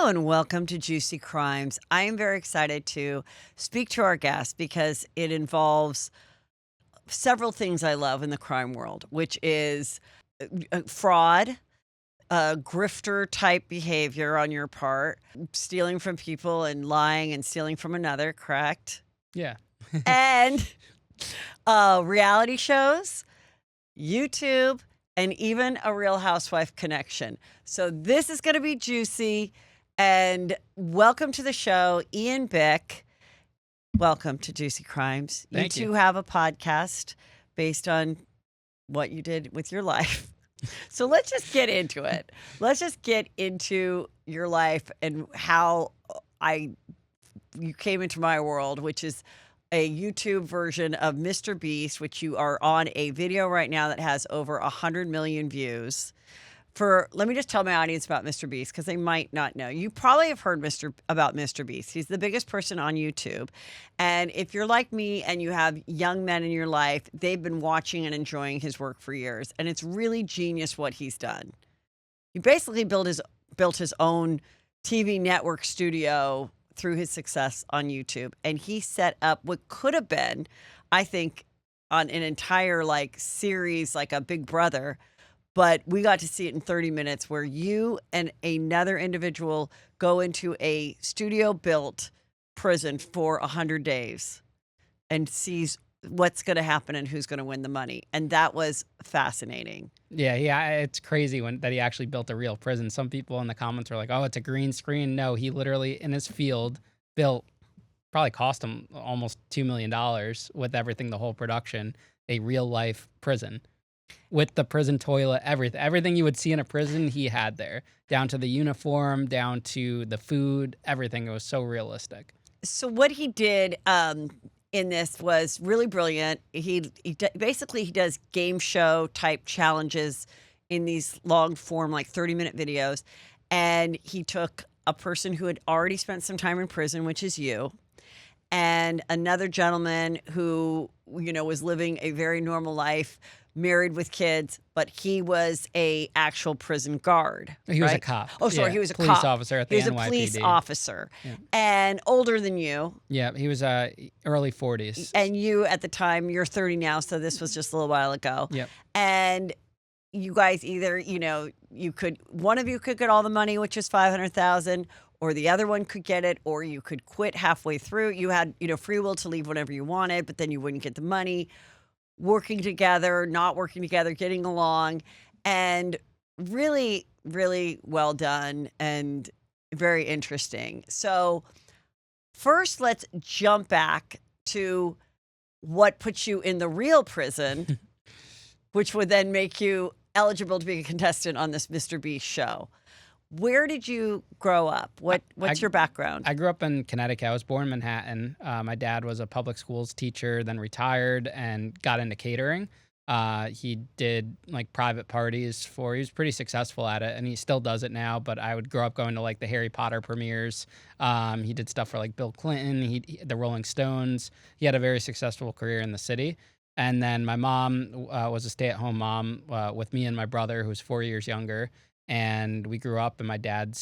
Hello and welcome to Juicy Crimes. I am very excited to speak to our guest because it involves several things I love in the crime world, which is fraud, grifter type behavior on your part, stealing from people and lying and stealing from another, correct? Yeah. And reality shows, YouTube, and even a Real Housewife connection. So this is going to be juicy. And welcome to the show, Ian Bick. Welcome to Juicy Crimes. Thank you. You two have a podcast based on what you did with your life. So let's just get into it. Let's just get into your life and how you came into my world, which is a YouTube version of MrBeast, which you are on a video right now that has over 100 million views. Let me just tell my audience about MrBeast because they might not know. You probably have heard about MrBeast. He's the biggest person on YouTube. And if you're like me and you have young men in your life, they've been watching and enjoying his work for years. And it's really genius what he's done. He basically built his own TV network studio through his success on YouTube. And he set up what could have been, I think, on an entire series like a Big Brother. But we got to see it in 30 minutes where you and another individual go into a studio-built prison for 100 days and sees what's going to happen and who's going to win the money. And that was fascinating. Yeah, it's crazy that he actually built a real prison. Some people in the comments were like, oh, it's a green screen. No, he literally, in his field, probably cost him almost $2 million with everything, the whole production, a real-life prison. With the prison toilet, everything you would see in a prison, he had there, down to the uniform, down to the food, everything. It was so realistic. So what he did in this was really brilliant. He does game show type challenges in these long form, 30-minute videos. And he took a person who had already spent some time in prison, which is you, and another gentleman who, was living a very normal life, married with kids, but he was a actual prison guard. He was a cop. Oh, sorry, yeah, he was a police cop. officer at the NYPD. He was a police officer, Yeah. and older than you. Yeah, he was early 40s. And you, at the time, you're 30 now, so this was just a little while ago. Yep. And you guys either, one of you could get all the money, which is $500,000, or the other one could get it, or you could quit halfway through. You had, free will to leave whenever you wanted, but then you wouldn't get the money. Working together, not working together, getting along, and really, really well done and very interesting. So first, let's jump back to what puts you in the real prison, which would then make you eligible to be a contestant on this MrBeast show. Where did you grow up? What's your background? I grew up in Connecticut. I was born in Manhattan. My dad was a public schools teacher, then retired and got into catering. He did private parties he was pretty successful at it, and he still does it now, but I would grow up going to the Harry Potter premieres. He did stuff for Bill Clinton, the Rolling Stones. He had a very successful career in the city. And then my mom was a stay-at-home mom with me and my brother, who's 4 years younger. And we grew up in my dad's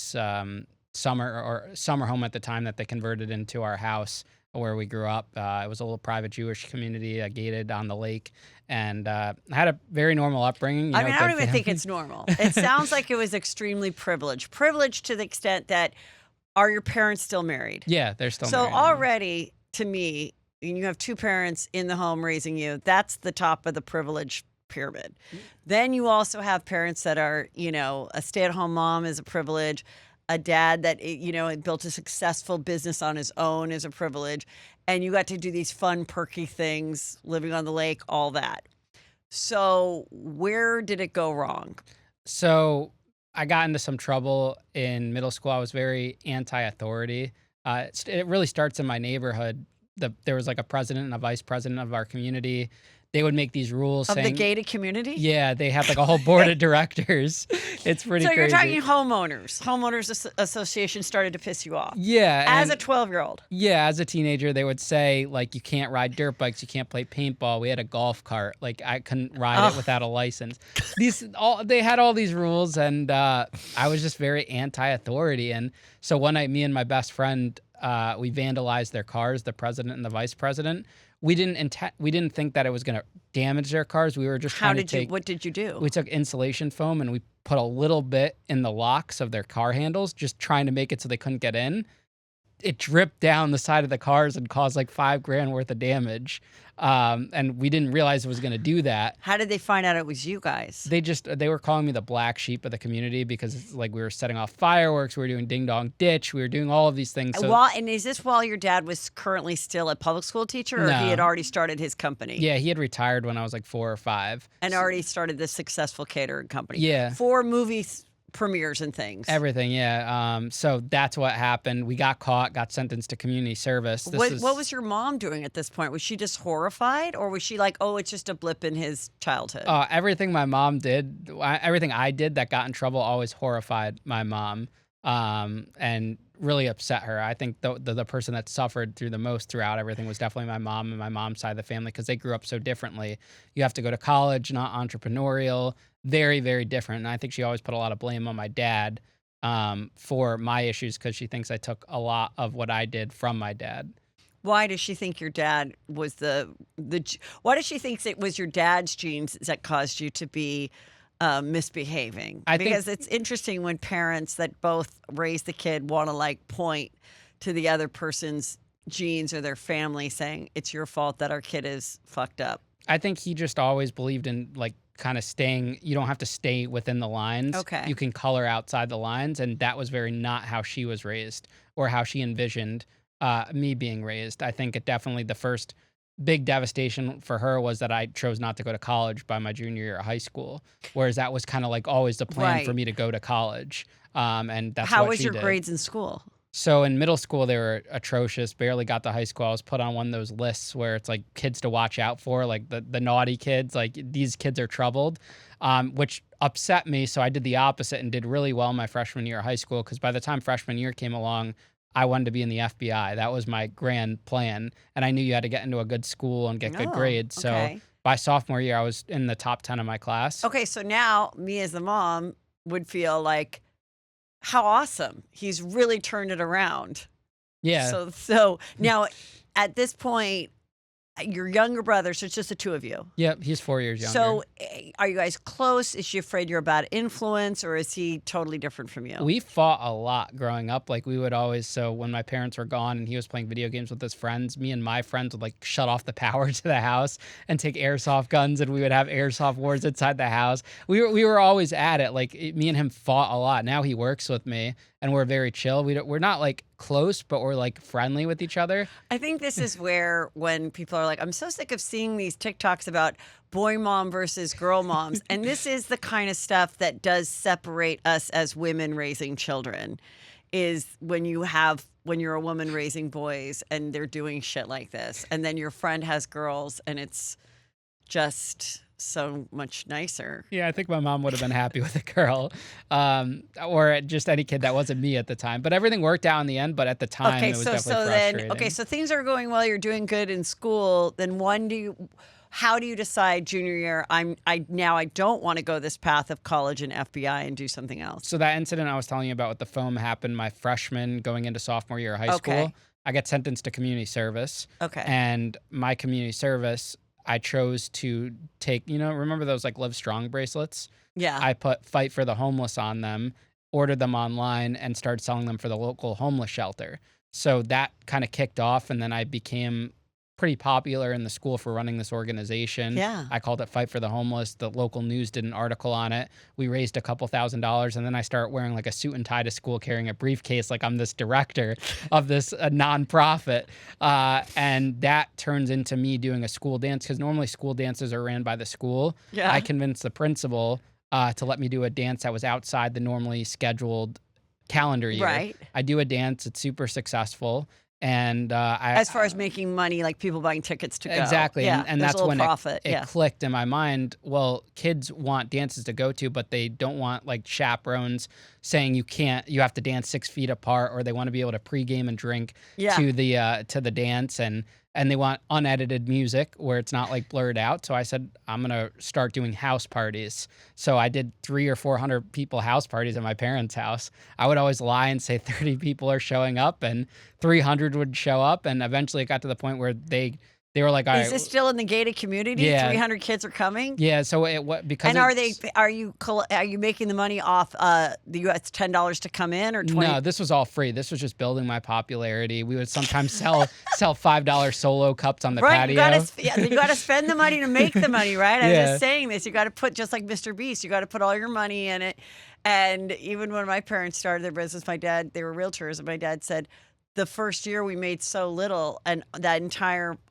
summer home at the time that they converted into our house where we grew up. It was a little private Jewish community, gated on the lake, and I had a very normal upbringing. I don't even think it's normal. It sounds like it was extremely privileged. Privileged to the extent that, are your parents still married? Yeah, they're still married. So already, to me, when you have two parents in the home raising you, that's the top of the privilege pyramid. Then you also have parents that are, a stay-at-home mom is a privilege. A dad that, had built a successful business on his own is a privilege. And you got to do these fun, perky things, living on the lake, all that. So where did it go wrong? So I got into some trouble in middle school. I was very anti-authority. It really starts in my neighborhood. There was a president and a vice president of our community. they would make these rules Of saying the gated community? yeah, they have like a whole board of directors. It's pretty So crazy. you're talking homeowners. Association started to piss you off. Yeah, As a and 12-year-old. yeah, as a teenager, they would say like you can't ride dirt bikes, you can't play paintball. We had a golf cart, like I couldn't ride it without a license. They had all these rules, and I was just very anti-authority. And so one night, me and my best friend, we vandalized their cars, the president and the vice president. We didn't think that it was going to damage their cars. We were just trying to take. What did you do? We took insulation foam and we put a little bit in the locks of their car handles, just trying to make it so they couldn't get in. It dripped down the side of the cars and caused like $5,000 worth of damage. And we didn't realize it was going to do that. How did they find out it was you guys? They were calling me the black sheep of the community because it's like we were setting off fireworks, we were doing ding dong ditch, we were doing all of these things. So, And is this while your dad was currently still a public school teacher, or No. he had already started his company? yeah, he had retired when I was like 4 or 5. And already started this successful catering company. Yeah. For movies premieres and things. Everything, yeah. So that's what happened. We got caught, got sentenced to community service. What was your mom doing at this point? Was she just horrified, or was she like, oh, it's just a blip in his childhood? Everything my mom did, everything I did that got in trouble always horrified my mom, and really upset her. I think the person that suffered through the most throughout everything was definitely my mom and my mom's side of the family, because they grew up so differently. You have to go to college, not entrepreneurial, very, very different. And I think she always put a lot of blame on my dad for my issues, because she thinks I took a lot of what I did from my dad. Why does she think your dad was why does she think it was your dad's genes that caused you to be misbehaving? Because it's interesting when parents that both raise the kid want to like point to the other person's genes or their family, saying it's your fault that our kid is fucked up. I think he just always believed in like kind of you don't have to stay within the lines. Okay. You can color outside the lines. And that was very not how she was raised or how she envisioned me being raised. I think it definitely, the first big devastation for her was that I chose not to go to college by my junior year of high school, whereas that was kind of like always the plan for me to go to college. And that's How what was she your did. grades in school? So in middle school, they were atrocious. Barely got to high school. I was put on one of those lists where it's like kids to watch out for, like the naughty kids. Like these kids are troubled, which upset me. So I did the opposite and did really well my freshman year of high school, because by the time freshman year came along, I wanted to be in the FBI. That was my grand plan. And I knew you had to get into a good school and get good grades. So by sophomore year, I was in the top 10 of my class. Okay, so now me as the mom would feel like, how awesome. He's really turned it around. Yeah. So now at this point, your younger brother, so it's just the two of you. Yep, he's 4 years younger. So are you guys close? Is she afraid you're a bad influence, or is he totally different from you? We fought a lot growing up. Like we would always, so when my parents were gone and he was playing video games with his friends, me and my friends would like shut off the power to the house and take airsoft guns, and we would have airsoft wars inside the house. We were always at it. Like me and him fought a lot. Now he works with me and we're very chill. We're not like close, but we're like friendly with each other. I think this is where when people are like, I'm so sick of seeing these TikToks about boy mom versus girl moms. And this is the kind of stuff that does separate us as women raising children, is when you're a woman raising boys and they're doing shit like this. And then your friend has girls and it's just so much nicer. Yeah, I think my mom would have been happy with a girl, or just any kid that wasn't me at the time. But everything worked out in the end. But at the time, it was definitely frustrating. So things are going well. You're doing good in school. Then how do you decide junior year? I don't want to go this path of college and FBI and do something else. So that incident I was telling you about with the foam happened my freshman going into sophomore year of high school. I got sentenced to community service. Okay. And my community service, I chose to take, remember those like Live Strong bracelets? Yeah. I put Fight for the Homeless on them, ordered them online, and started selling them for the local homeless shelter. So that kind of kicked off, and then I became pretty popular in the school for running this organization. Yeah. I called it Fight for the Homeless. The local news did an article on it. We raised a couple $1,000s, and then I started wearing like a suit and tie to school, carrying a briefcase like I'm this director of this nonprofit. And that turns into me doing a school dance, because normally school dances are ran by the school. Yeah. I convinced the principal to let me do a dance that was outside the normally scheduled calendar year. Right. I do a dance. It's super successful. And As far as making money, like people buying tickets to go. exactly, Yeah, and there's that's a little when profit. it Yeah. clicked in my mind. Well, kids want dances to go to, but they don't want like chaperones saying you have to dance 6 feet apart, or they want to be able to pregame and drink Yeah. to the dance, and they want unedited music where it's not like blurred out. So I said I'm gonna start doing house parties. So I did 300 or 400 people house parties at my parents' house. I would always lie and say 30 people are showing up, and 300 would show up, and eventually it got to the point where they were like, all Is right, this still in the gated community? yeah, 300 kids are coming? yeah. So it what because And it's are you making the money off the US $10 to come in or 20? no, this was all free. This was just building my popularity. We would sometimes sell $5 solo cups on the Right, patio. you gotta spend the money to make the money, right? I was Yeah. just saying this. You gotta put, just like MrBeast, you gotta put all your money in it. And even when my parents started their business, they were realtors, and my dad said, the first year we made so little, and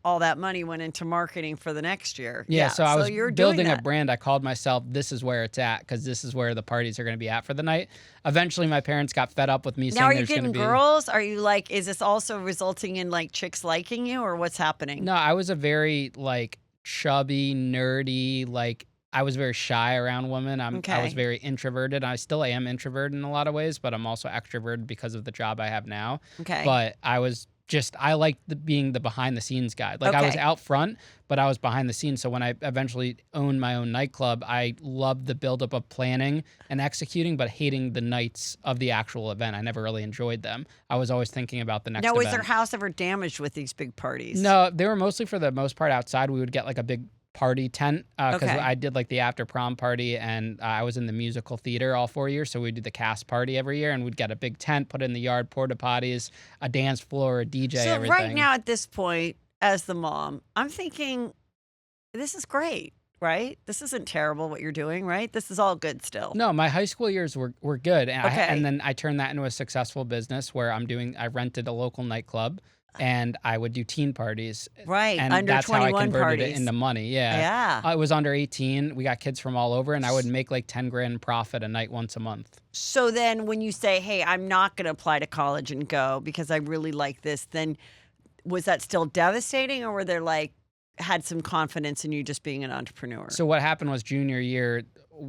all that money went into marketing for the next year. Yeah, so I was you're doing building a that. brand. I called myself "This is where it's at" because this is where the parties are going to be at for the night. Eventually, my parents got fed up with me Now, saying are you there's going to getting be. girls? Are you like, is this also resulting in like chicks liking you, or what's happening? No, I was a very like chubby, nerdy, like I was very shy around women. I was Okay. very introverted. I still am introverted in a lot of ways, but I'm also extroverted because of the job I have now. Okay. But I liked being the behind the scenes guy. Like I was Okay. out front, but I was behind the scenes. So when I eventually owned my own nightclub, I loved the buildup of planning and executing, but hating the nights of the actual event. I never really enjoyed them. I was always thinking about the next Now, was event. their house ever damaged with these big parties? No, they were mostly for the most part outside. We would get like a big party tent because Okay. I did like the after prom party, and I was in the musical theater all 4 years. So we'd do the cast party every year, and we'd get a big tent, put in the yard, porta potties, a dance floor, a DJ, So everything. right now at this point, as the mom, I'm thinking this is great, right? This isn't terrible what you're doing, right? This is all good still. No, my high school years were good, and Okay. and then I turned that into a successful business where I rented a local nightclub, and I would do teen parties, Right. and Under that's how I 21 converted it parties. into money. Yeah. Yeah. I was under 18. We got kids from all over, and I would make like 10 grand profit a night once a month. So then when you say, hey, I'm not going to apply to college and go because I really like this, then was that still devastating, or were there like, had some confidence in you just being an entrepreneur? So what happened was junior year,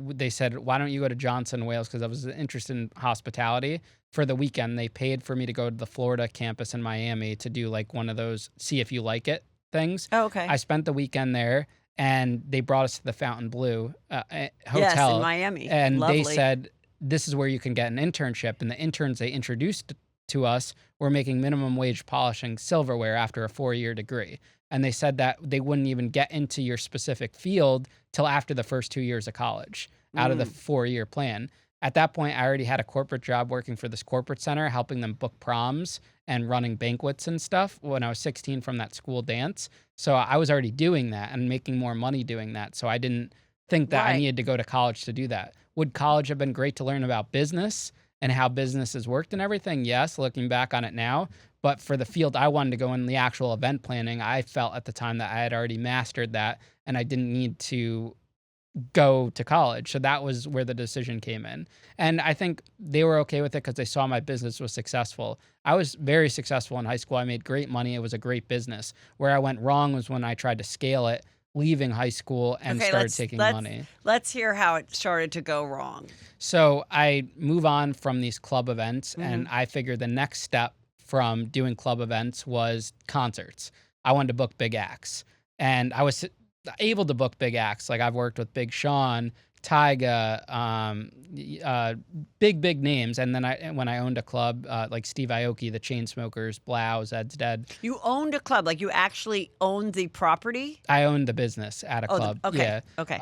they said, why don't you go to Johnson, Wales? Because I was interested in hospitality. For the weekend, they paid for me to go to the Florida campus in Miami to do like one of those see if you like it things. Oh, okay. I spent the weekend there, and they brought us to the Fontainebleau Yes, hotel. in Miami. And Lovely. they said, this is where you can get an internship. And the interns they introduced to us were making minimum wage polishing silverware after a 4-year degree. And they said that they wouldn't even get into your specific field till after the first 2 years of college out of the 4-year plan. At that point, I already had a corporate job working for this corporate center, helping them book proms and running banquets and stuff when I was 16 from that school dance. So I was already doing that and making more money doing that. So I didn't think that I Right. needed to go to college to do that. Would college have been great to learn about business and how businesses worked and everything? Yes, looking back on it now. But for the field I wanted to go in, the actual event planning, I felt at the time that I had already mastered that and I didn't need to go to college. So that was where the decision came in. And I think they were okay with it because they saw my business was successful. I was very successful in high school. I made great money. It was a great business. Where I went wrong was when I tried to scale it, leaving high school and Okay, started taking money. Let's hear how it started to go wrong. So I move on from these club events, Mm-hmm. and I figured the next step from doing club events was concerts. I wanted to book big acts, and I was able to book big acts. Like I've worked with Big Sean, Tyga, big names. And then when I owned a club, like Steve Aoki, the Chainsmokers, Blau, Zed's Dead, You owned a club, like you actually owned the property? I owned the business at a club. Okay. Yeah. Okay.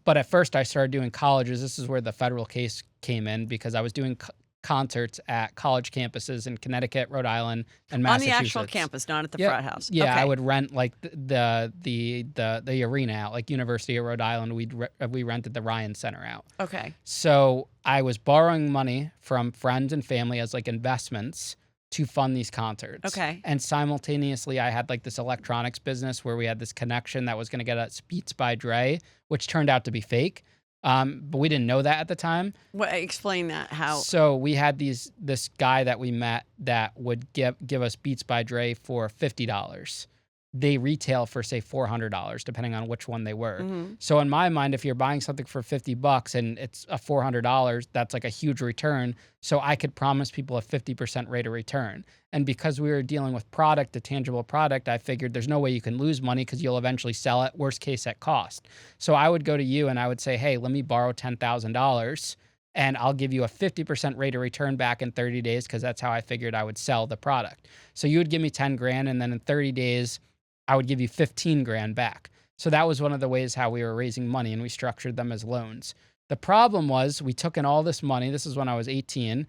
But at first I started doing colleges. This is where the federal case came in because I was doing concerts at college campuses in Connecticut, Rhode Island, and On Massachusetts. the actual campus, not at the Yeah, frat house. Yeah, Okay. I would rent like the arena out, like University of Rhode Island. We rented the Ryan Center out. Okay. So I was borrowing money from friends and family as like investments to fund these concerts. Okay. And simultaneously, I had like this electronics business where we had this connection that was going to get us Beats by Dre, which turned out to be fake. But we didn't know that at the time. Explain that. How? So we had this guy that we met that would give us Beats by Dre for $50. They retail for say $400, depending on which one they were. Mhm. So in my mind, if you're buying something for $50 and it's a $400, that's like a huge return. So I could promise people a 50% rate of return. And because we were dealing with product, a tangible product, I figured there's no way you can lose money because you'll eventually sell it, worst case at cost. So I would go to you and I would say, hey, let me borrow $10,000 and I'll give you a 50% rate of return back in 30 days because that's how I figured I would sell the product. So you would give me 10 grand and then in 30 days, I would give you 15 grand back. So that was one of the ways how we were raising money, and we structured them as loans. The problem was we took in all this money. This is when I was 18.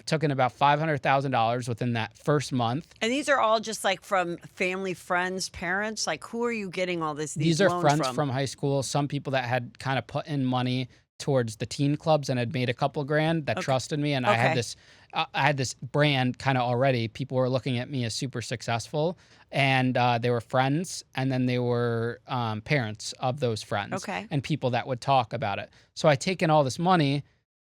Took in about $500,000 within that first month. And these are all just like from family, friends, parents. Like, who are you getting all these These are loans friends from high school. Some people that had kind of put in money towards the teen clubs and had made a couple grand that trusted me, and I had this brand kind of already. People were looking at me as super successful, and they were friends, and then they were parents of those friends, and people that would talk about it. So I take in all this money.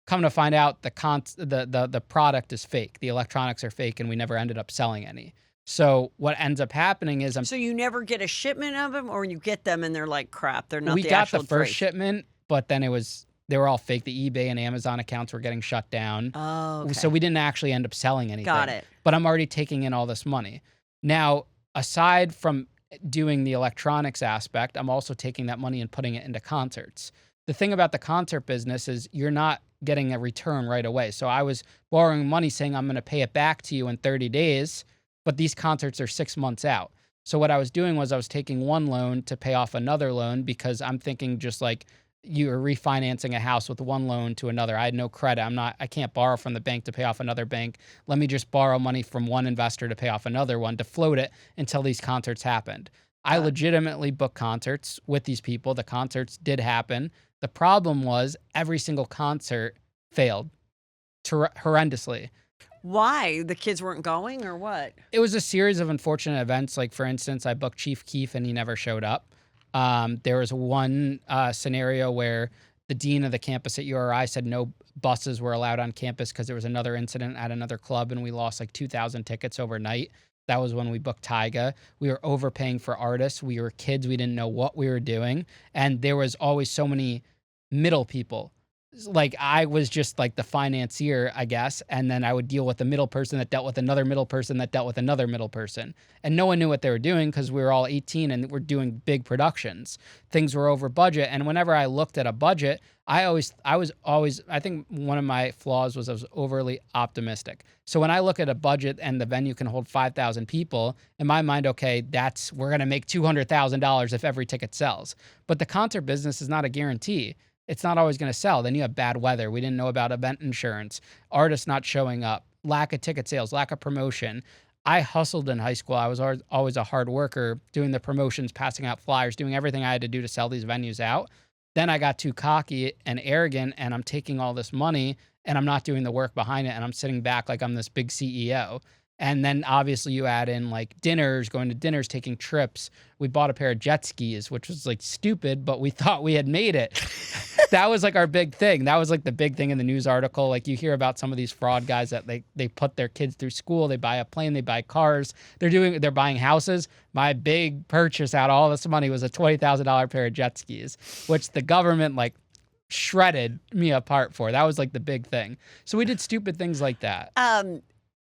Come to find out, the product is fake. The electronics are fake, and we never ended up selling any. So what ends up happening is So you never get a shipment of them, or you get them and they're like crap. They're not. We the got actual the first Drake. shipment, but then they were all fake. The eBay and Amazon accounts were getting shut down. Oh, okay. So we didn't actually end up selling anything. Got it. But I'm already taking in all this money. Now, aside from doing the electronics aspect, I'm also taking that money and putting it into concerts. The thing about the concert business is you're not getting a return right away. So I was borrowing money saying I'm going to pay it back to you in 30 days, but these concerts are 6 months out. So what I was doing was I was taking one loan to pay off another loan because I'm thinking just like you're refinancing a house with one loan to another. I had no credit. I can't borrow from the bank to pay off another bank. Let me just borrow money from one investor to pay off another one to float it until these concerts happened. I legitimately booked concerts with these people. The concerts did happen. The problem was every single concert failed horrendously. Why? The kids weren't going or what? It was a series of unfortunate events. Like, for instance, I booked Chief Keef and he never showed up. There was one scenario where the dean of the campus at URI said no buses were allowed on campus because there was another incident at another club and we lost like 2,000 tickets overnight. That was when we booked Tyga. We were overpaying for artists. We were kids. We didn't know what we were doing. And there was always so many middle people. Like, I was just like the financier, I guess. And then I would deal with the middle person that dealt with another middle person that dealt with another middle person. And no one knew what they were doing because we were all 18 and we're doing big productions. Things were over budget. And whenever I looked at a budget, I think one of my flaws was I was overly optimistic. So when I look at a budget and the venue can hold 5,000 people, in my mind, okay, we're going to make $200,000 if every ticket sells. But the concert business is not a guarantee. It's not always going to sell. Then you have bad weather. We didn't know about event insurance, artists not showing up, lack of ticket sales, lack of promotion. I hustled in high school. I was always a hard worker, doing the promotions, passing out flyers, doing everything I had to do to sell these venues out. Then I got too cocky and arrogant, and I'm taking all this money and I'm not doing the work behind it, and I'm sitting back like I'm this big CEO. And then obviously you add in like dinners, going to dinners, taking trips. We bought a pair of jet skis, which was like stupid, but we thought we had made it. That was like our big thing. That was like the big thing in the news article. Like, you hear about some of these fraud guys that they put their kids through school. They buy a plane, they buy cars. They're buying houses. My big purchase out of all this money was a $20,000 pair of jet skis, which the government like shredded me apart for. That was like the big thing. So we did stupid things like that.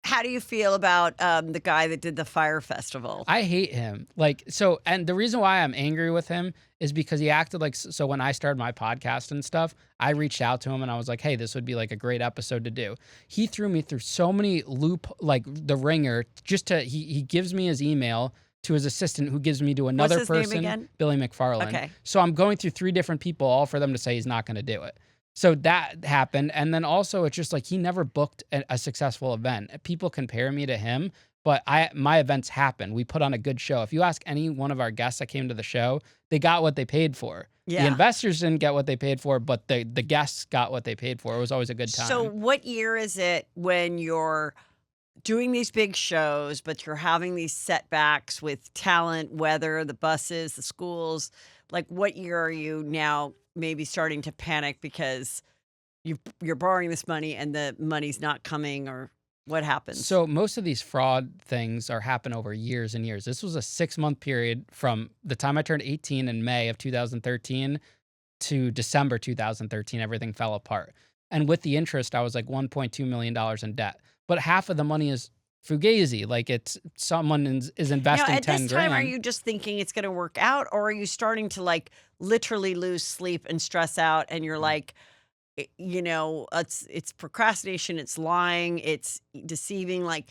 How do you feel about the guy that did the fire festival? I hate him. And the reason why I'm angry with him is because he acted like, so when I started my podcast and stuff, I reached out to him and I was like, hey, this would be like a great episode to do. He threw me through so many like the ringer he gives me his email to his assistant who gives me to another What's his person, name again? Billy McFarland. Okay. So I'm going through 3 different people, all for them to say he's not going to do it. So that happened. And then also it's just like he never booked a successful event. People compare me to him, but my events happen. We put on a good show. If you ask any one of our guests that came to the show, they got what they paid for. Yeah. The investors didn't get what they paid for, but the guests got what they paid for. It was always a good time. So what year is it when you're doing these big shows, but you're having these setbacks with talent, weather, the buses, the schools? Like, what year are you now maybe starting to panic because you're borrowing this money and the money's not coming, or what happens? So most of these fraud things are happen over years and years. This was a 6-month period from the time I turned 18 in May of 2013 to December 2013. Everything fell apart. And with the interest, I was like $1.2 million in debt. But half of the money is fugazi. Like it's someone is investing At 10 this time, are grand. you just thinking it's going to work out, or are you starting to like literally lose sleep and stress out, and you're like, it's procrastination, it's lying, it's deceiving. Like,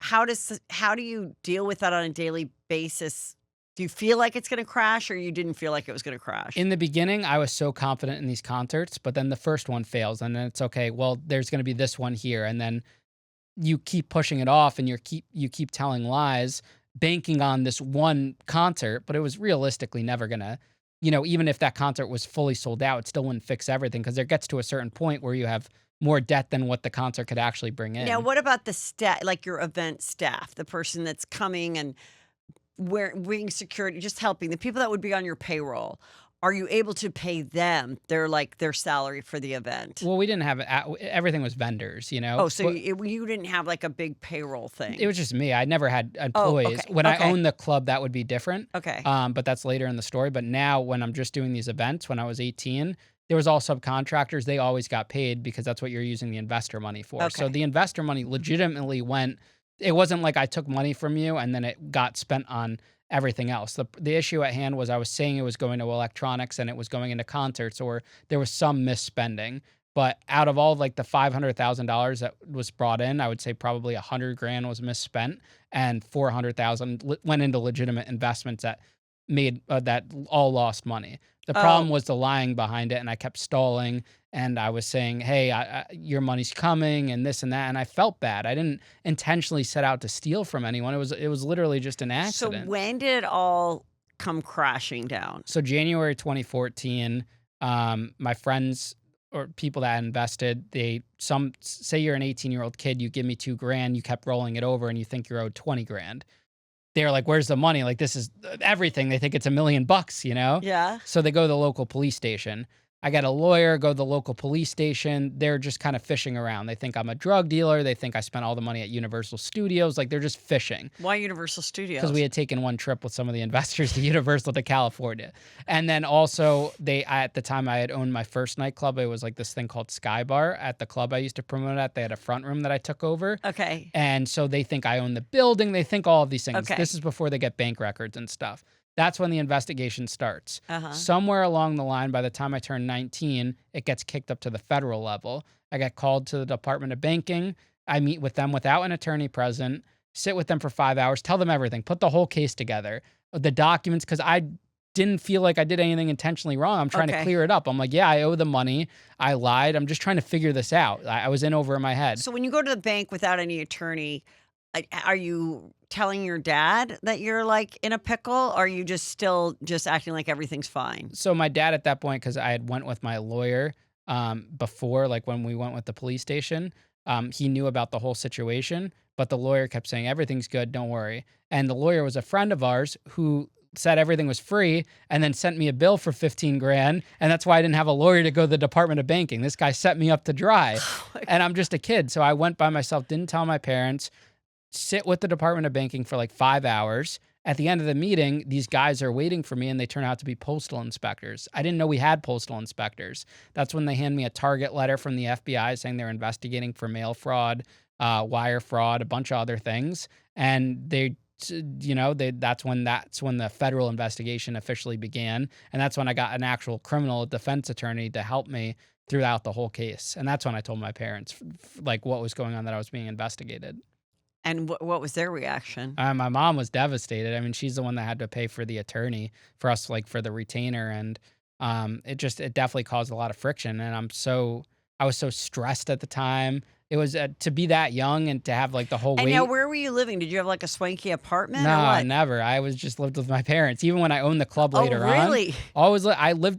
how do you deal with that on a daily basis? Do you feel like it's going to crash, or you didn't feel like it was going to crash? In the beginning, I was so confident in these concerts, but then the first one fails, and then it's okay. Well, there's going to be this one here, and then you keep pushing it off, and you keep telling lies, banking on this one concert, but it was realistically never gonna, even if that concert was fully sold out, it still wouldn't fix everything because there gets to a certain point where you have more debt than what the concert could actually bring in. Now, what about the like your event staff, the person that's coming and bringing security, just helping the people that would be on your payroll? Are you able to pay them their salary for the event? Well, we didn't have everything was vendors, Oh, so but you didn't have like a big payroll thing. it was just me. I never had Oh, employees. okay, When I okay. owned the club, that would be different. Okay. But that's later in the story. But now when I'm just doing these events, when I was 18, there was all subcontractors. They always got paid because that's what you're using the investor money for. So Okay. the investor money legitimately went. It wasn't like I took money from you and then it got spent on everything else. The issue at hand was I was saying it was going to electronics and it was going into concerts, or there was some misspending. But out of all like the $500,000 that was brought in, I would say probably 100 grand was misspent, and 400,000 went into legitimate investments that made that all lost money. The problem was the lying behind it, and I kept stalling, and I was saying, "Hey, your money's coming," and this and that, and I felt bad. I didn't intentionally set out to steal from anyone. It was literally just an So accident. when did it all come crashing down? So January 2014, my friends or people that invested, some say you're an 18-year-old kid, you give me 2 grand, you kept rolling it over, and you think you're owed 20 grand. They're like, "Where's the money? Like, this is everything." They think it's $1 million, Yeah. So they go to the local police station. I got a lawyer, go to the local police station. They're just kind of fishing around. They think I'm a drug dealer. They think I spent all the money at Universal Studios. Like, they're just fishing. Why Universal Studios? Because we had taken one trip with some of the investors to Universal to California. And then also, at the time I had owned my first nightclub, it was like this thing called Sky Bar at the club I used to promote at. They had a front room that I took over. Okay. And so they think I own the building. They think all of these things. Okay. This is before they get bank records and stuff. That's when the investigation starts. Uh-huh. Somewhere along the line, by the time I turned 19, it gets kicked up to the federal level. I get called to the Department of Banking. I meet with them without an attorney present, sit with them for 5 hours, tell them everything, put the whole case together, the documents, because I didn't feel like I did anything intentionally wrong. I'm trying to clear it up. I'm like, yeah, I owe the money. I lied. I'm just trying to figure this out. I was in over my head. So when you go to the bank without any attorney, are you telling your dad that you're like in a pickle? Or are you just still just acting like everything's fine? So my dad at that point, because I had went with my lawyer before, like when we went with the police station, he knew about the whole situation, but the lawyer kept saying, "Everything's good, don't worry." And the lawyer was a friend of ours who said everything was free and then sent me a bill for 15 grand. And that's why I didn't have a lawyer to go to the Department of Banking. This guy set me up to dry. And I'm just a kid. So I went by myself, didn't tell my parents, sit with the Department of Banking for like 5 hours. At the end of the meeting, these guys are waiting for me, and they turn out to be postal inspectors. I didn't know we had postal inspectors. That's when they hand me a target letter from the FBI saying they're investigating for mail fraud, wire fraud, a bunch of other things. And that's when the federal investigation officially began. And that's when I got an actual criminal defense attorney to help me throughout the whole case. And that's when I told my parents like what was going on, that I was being investigated. And what was their reaction? My mom was devastated. I mean, she's the one that had to pay for the attorney for us, like for the retainer, and it definitely caused a lot of friction. And I was so stressed at the time. It was to be that young and to have like the whole And weight. now, where were you living? Did you have like a swanky apartment? or No, what? never. I was just lived with my parents. Even when I owned the club later Oh, really? on,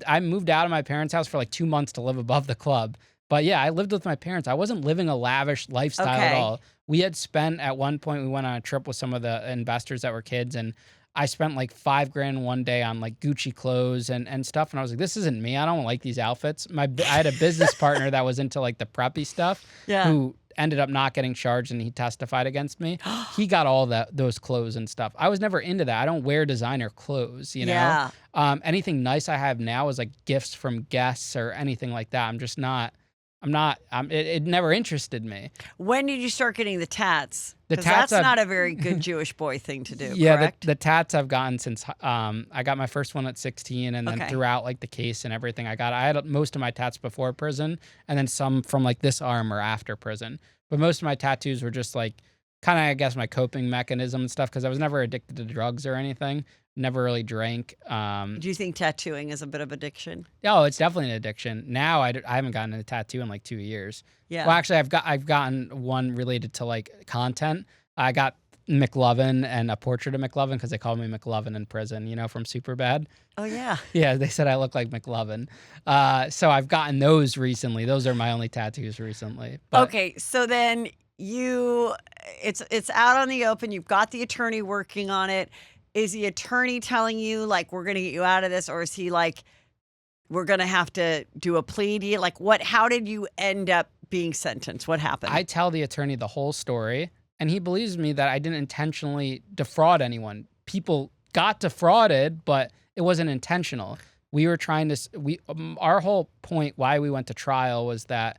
I moved out of my parents' house for like 2 months to live above the club. But yeah, I lived with my parents. I wasn't living a lavish lifestyle at Okay. all. We had spent, at one point, we went on a trip with some of the investors that were kids, and I spent like $5,000 one day on like Gucci clothes and stuff. And I was like, this isn't me. I don't like these outfits. I had a business partner that was into like the preppy stuff Yeah. who ended up not getting charged and he testified against me. He got all those clothes and stuff. I was never into that. I don't wear designer clothes, you know? Yeah. Anything nice I have now is like gifts from guests or anything like that. It never interested me. When did you start getting the tats? The Because tats that's not a very good Jewish boy thing to do, Yeah, correct? the tats I've gotten since I got my first one at 16, and then Okay. throughout like the case and everything I had most of my tats before prison, and then some from like this arm or after prison. But most of my tattoos were just like kind of, I guess, my coping mechanism and stuff because I was never addicted to drugs or anything. Never really drank. Do you think tattooing is a bit of addiction? Oh, it's definitely an addiction. Now I haven't gotten a tattoo in like 2 years. Yeah. Well, actually, I've gotten one related to like content. I got McLovin and a portrait of McLovin because they called me McLovin in prison, you know, from Superbad. Oh, yeah. Yeah, they said I look like McLovin. So I've gotten those recently. Those are my only tattoos recently. But Okay, so then it's out on the open. You've got the attorney working on it. Is the attorney telling you, like, we're going to get you out of this? Or is he like, we're going to have to do a plea deal? Like, how did you end up being sentenced? What happened? I tell the attorney the whole story, and he believes me that I didn't intentionally defraud anyone. People got defrauded, but it wasn't intentional. We were trying to, our whole point why we went to trial was that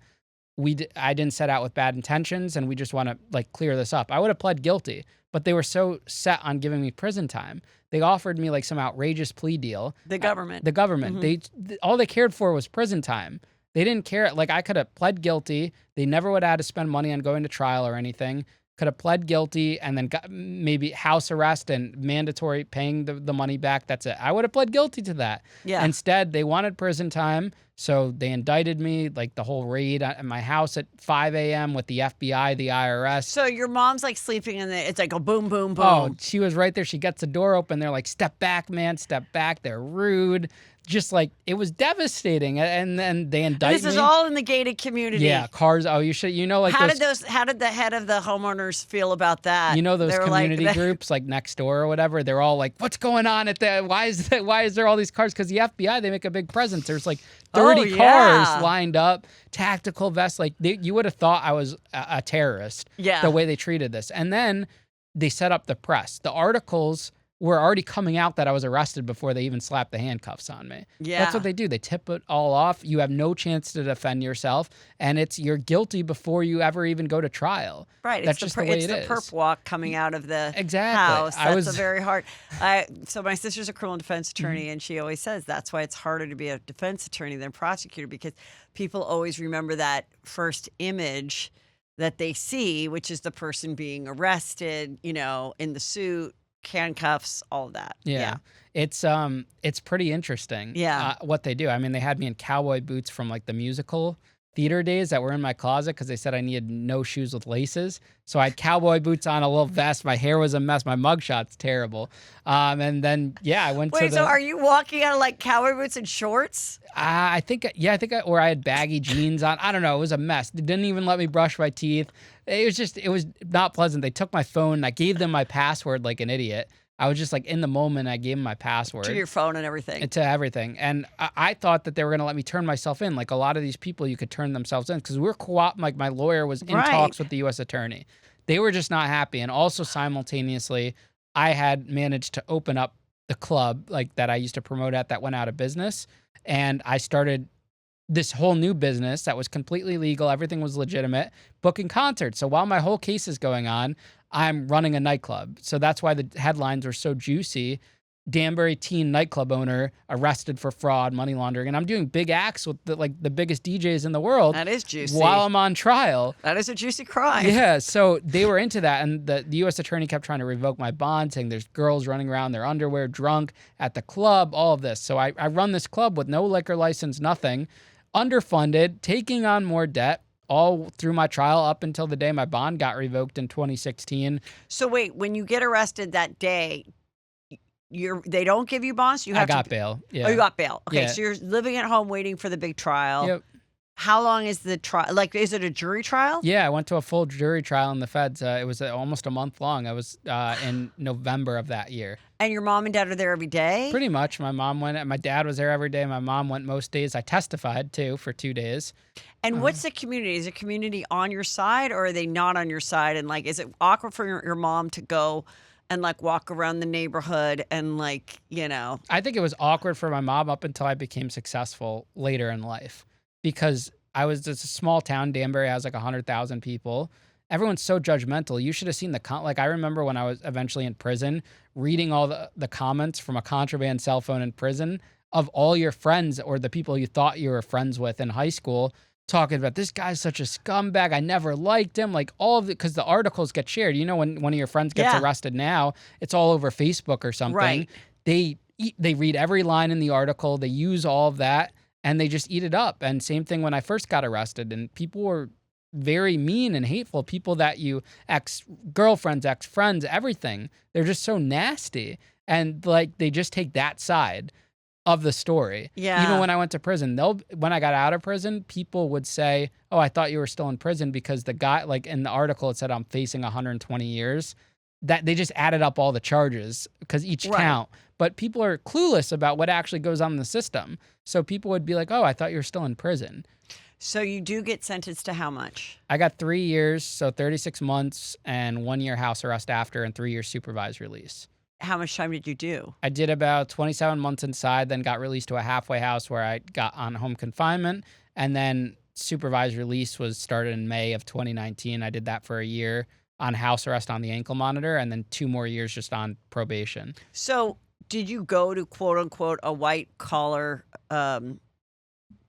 I didn't set out with bad intentions, and we just want to like clear this up. I would have pled guilty, but they were so set on giving me prison time. They offered me like some outrageous plea deal. The government. The government. All they cared for was prison time. They didn't care. Like I could have pled guilty. They never would have had to spend money on going to trial or anything. Could have pled guilty and then got maybe house arrest and mandatory paying the money back. That's it. I would have pled guilty to that. Yeah. Instead, they wanted prison time. So they indicted me, like the whole raid at my house at 5 a.m. with the FBI, the IRS. So your mom's like sleeping in it's like a boom, boom, boom. Oh, she was right there. She gets the door open. They're like, step back, man, step back. They're rude. Just like, it was devastating. And then they indict me. This is all in the gated community. Yeah, cars. Oh, you know, like how did the head of the homeowners feel about that? You know those They were community like, groups like next door or whatever? They're all like, what's going on at the, why is there all these cars? Because the FBI, they make a big presence. There's like 30 cars lined up, tactical vests. Like you would have thought I was a terrorist. Yeah. The way they treated this. And then they set up the press. The articles were already coming out that I was arrested before they even slapped the handcuffs on me. Yeah. That's what they do. They tip it all off. You have no chance to defend yourself, and you're guilty before you ever even go to trial. Right. That's it's just the way it the is. perp walk coming out of the Exactly. house. That's a very hard. So my sister's a criminal defense attorney, and she always says that's why it's harder to be a defense attorney than prosecutor, because people always remember that first image that they see, which is the person being arrested, you know, in the suit, handcuffs, all of that. Yeah. It's pretty interesting. Yeah. What they do. I mean, they had me in cowboy boots from like the musical theater days that were in my closet because they said I needed no shoes with laces. So I had cowboy boots on, a little vest. My hair was a mess. My mugshot's terrible. And then, I went to Wait, so are you walking out of like cowboy boots and shorts? I think or I had baggy jeans on. I don't know. It was a mess. They didn't even let me brush my teeth. It was not pleasant. They took my phone. I gave them my password like an idiot. I was just like in the moment. I gave them my password To your phone and everything. to everything, and I thought that they were going to let me turn myself in. Like a lot of these people, you could turn themselves in because like my lawyer was in talks with the U.S. attorney. They were just not happy, and also simultaneously, I had managed to open up the club like that I used to promote at that went out of business, and I started this whole new business that was completely legal. Everything was legitimate, booking concerts. So while my whole case is going on, I'm running a nightclub. So that's why the headlines were so juicy. Danbury teen nightclub owner arrested for fraud, money laundering. And I'm doing big acts with the biggest DJs in the world. That is juicy. While I'm on trial. That is a juicy crime. Yeah, so they were into that. And the U.S. attorney kept trying to revoke my bond, saying there's girls running around in their underwear, drunk at the club, all of this. So I run this club with no liquor license, nothing, underfunded, taking on more debt, all through my trial up until the day my bond got revoked in 2016. So wait, when you get arrested that day, they don't give you bonds? I got bail. Yeah. Oh, you got bail. Okay, Yeah. so you're living at home waiting for the big trial. Yep. How long is the trial? Like, is it a jury trial? Yeah, I went to a full jury trial in the feds. It was almost a month long. I was in November of that year. And your mom and dad are there every day? Pretty much. My mom went. My dad was there every day. My mom went most days. I testified too for 2 days. And what's the community? Is the community on your side, or are they not on your side? And like, is it awkward for your mom to go and like walk around the neighborhood and like, I think it was awkward for my mom up until I became successful later in life, because I was just a small town. Danbury has like 100,000 people. Everyone's so judgmental. You should have seen like, I remember when I was eventually in prison, reading all the comments from a contraband cell phone in prison of all your friends or the people you thought you were friends with in high school, talking about, this guy's such a scumbag, I never liked him, like all of it, because the articles get shared. When one of your friends gets arrested now, it's all over Facebook or something. Right. They read every line in the article, they use all of that, and they just eat it up. And same thing when I first got arrested, and people were very mean and hateful. People that you, ex-girlfriends, ex-friends, everything. They're just so nasty. And like, they just take that side of the story. Yeah. Even when I went to prison, when I got out of prison, people would say, "Oh, I thought you were still in prison," because the guy, like in the article, it said I'm facing 120 years. That they just added up all the charges because each count. But people are clueless about what actually goes on in the system. So people would be like, "Oh, I thought you were still in prison." So you do get sentenced to how much? I got 3 years, so 36 months, and 1 year house arrest after, and 3 years supervised release. How much time did you do? I did about 27 months inside, then got released to a halfway house where I got on home confinement, and then supervised release was started in May of 2019. I did that for a year on house arrest on the ankle monitor, and then 2 more years just on probation. So did you go to quote unquote a white collar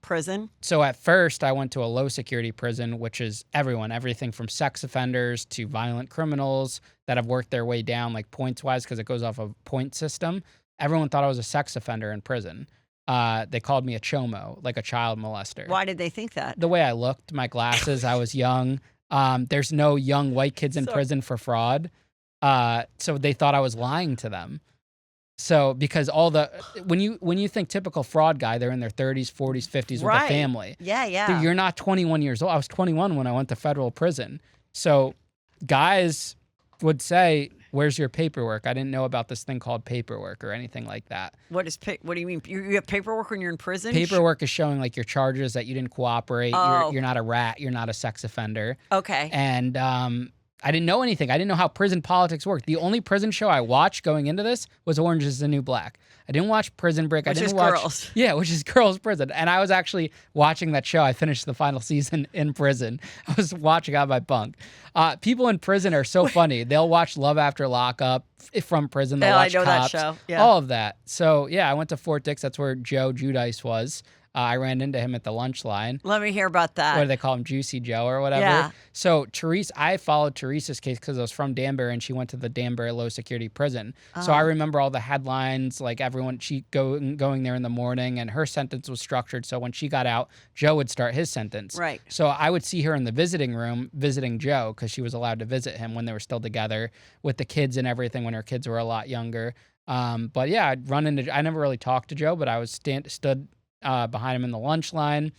prison? So at first I went to a low security prison, which is everything from sex offenders to violent criminals that have worked their way down like points wise, because it goes off a point system. Everyone thought I was a sex offender in prison. They called me a chomo, like a child molester. Why did they think that? The way I looked, my glasses, I was young. There's no young white kids in prison for fraud. So they thought I was lying to them. So because when you think typical fraud guy, they're in their 30s, 40s, 50s with a family. Yeah. You're not 21 years old. I was 21 when I went to federal prison. So guys would say, "Where's your paperwork?" I didn't know about this thing called paperwork or anything like that. What do you mean? You have paperwork when you're in prison? Paperwork is showing like your charges, that you didn't cooperate. Oh. You're not a rat. You're not a sex offender. Okay. And I didn't know anything. I didn't know how prison politics worked. The only prison show I watched going into this was Orange is the New Black. I didn't watch Prison Break. Which is girls. Yeah, which is girls' prison. And I was actually watching that show. I finished the final season in prison. I was watching on my bunk. People in prison are so funny. They'll watch Love After Lockup from prison. They'll watch I know Cops, that show. Yeah. all of that. So yeah, I went to Fort Dix. That's where Joe Giudice was. I ran into him at the lunch line. Let me hear about that. What do they call him? Juicy Joe or whatever. Yeah. So I followed Teresa's case because I was from Danbury and she went to the Danbury low security prison. So I remember all the headlines, like everyone, going there in the morning, and her sentence was structured. So when she got out, Joe would start his sentence. Right. So I would see her in the visiting room visiting Joe because she was allowed to visit him when they were still together with the kids and everything when her kids were a lot younger. But yeah, I never really talked to Joe, but I was stood behind him in the lunch line.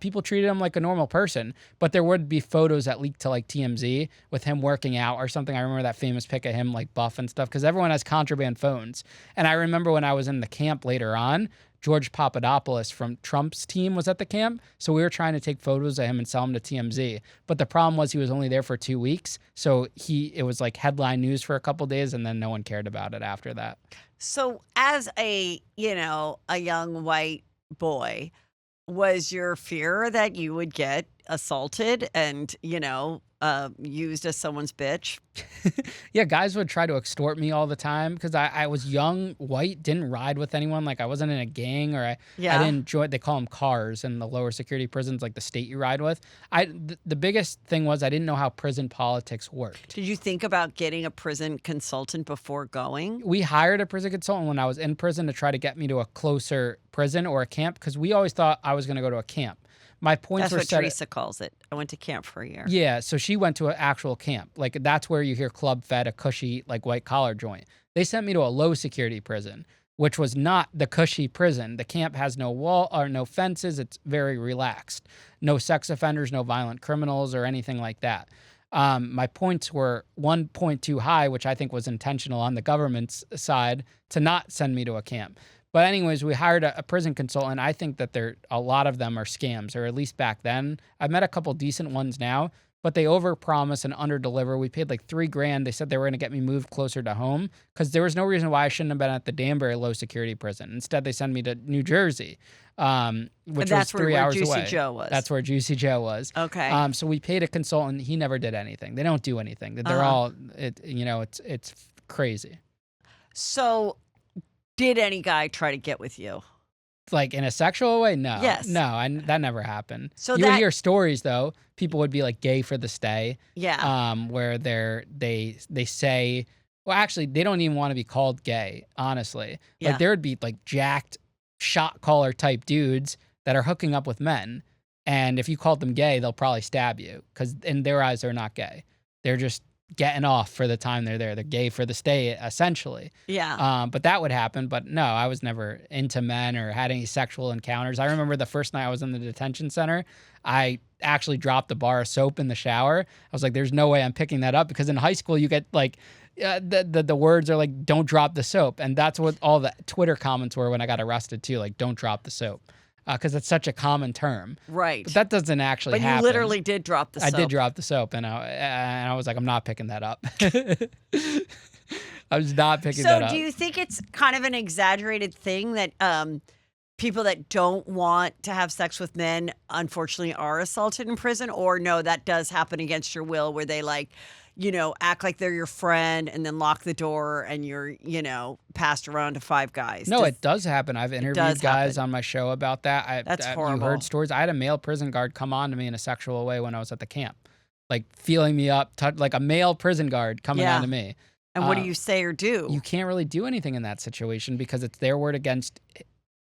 People treated him like a normal person, but there would be photos that leaked to like TMZ with him working out or something. I remember that famous pic of him like buff and stuff because everyone has contraband phones. And I remember when I was in the camp later on, George Papadopoulos from Trump's team was at the camp. So we were trying to take photos of him and sell them to TMZ. But the problem was he was only there for 2 weeks. So it was like headline news for a couple days and then no one cared about it after that. So as a young white boy, was your fear that you would get assaulted and, used as someone's bitch? Yeah, guys would try to extort me all the time because I was young, white, didn't ride with anyone. Like I wasn't in a gang or I didn't join. They call them cars in the lower security prisons, like the state you ride with. The biggest thing was I didn't know how prison politics worked. Did you think about getting a prison consultant before going? We hired a prison consultant when I was in prison to try to get me to a closer prison or a camp because we always thought I was going to go to a camp. My points That's were what set. Teresa calls it. I went to camp for a year. Yeah, so she went to an actual camp. Like that's where you hear club fed, a cushy like white collar joint. They sent me to a low security prison, which was not the cushy prison. The camp has no wall or no fences. It's very relaxed. No sex offenders, no violent criminals or anything like that. My points were 1 point too high, which I think was intentional on the government's side to not send me to a camp. But anyways, we hired a prison consultant. I think that a lot of them are scams, or at least back then. I've met a couple decent ones now, but they overpromise and underdeliver. We paid like $3,000. They said they were going to get me moved closer to home because there was no reason why I shouldn't have been at the Danbury low security prison. Instead, they sent me to New Jersey, which was 3 hours away. That's where Juicy Joe was. That's where Juicy Joe was. Okay. So we paid a consultant. He never did anything. They don't do anything. They're all, it's crazy. So did any guy try to get with you? Like in a sexual way? No. Yes. No, that never happened. So you would hear stories though. People would be like gay for the stay. Yeah. Where they say, well, actually, they don't even want to be called gay. Honestly, Yeah. like there would be like jacked shot caller type dudes that are hooking up with men, and if you called them gay, they'll probably stab you because in their eyes they're not gay. They're just getting off for the time they're there. They're gay for the stay, essentially. Yeah. But that would happen. But no, I was never into men or had any sexual encounters. I remember the first night I was in the detention center, I actually dropped a bar of soap in the shower. I was like, there's no way I'm picking that up because in high school you get like, the words are like, don't drop the soap. And that's what all the Twitter comments were when I got arrested too. Like, don't drop the soap. Because it's such a common term. Right. But that doesn't actually happen. But you literally did drop the soap. I did drop the soap, and I was like, I'm not picking that up. I was not picking that up. So do you think it's kind of an exaggerated thing that people that don't want to have sex with men unfortunately are assaulted in prison? Or no, that does happen against your will where they like, act like they're your friend and then lock the door and you're, passed around to 5 guys. No, it does happen. I've interviewed guys on my show about that. That's horrible. You heard stories. I had a male prison guard come on to me in a sexual way when I was at the camp, like feeling me up, like a male prison guard coming on to me. And what do you say or do? You can't really do anything in that situation because it's their word against,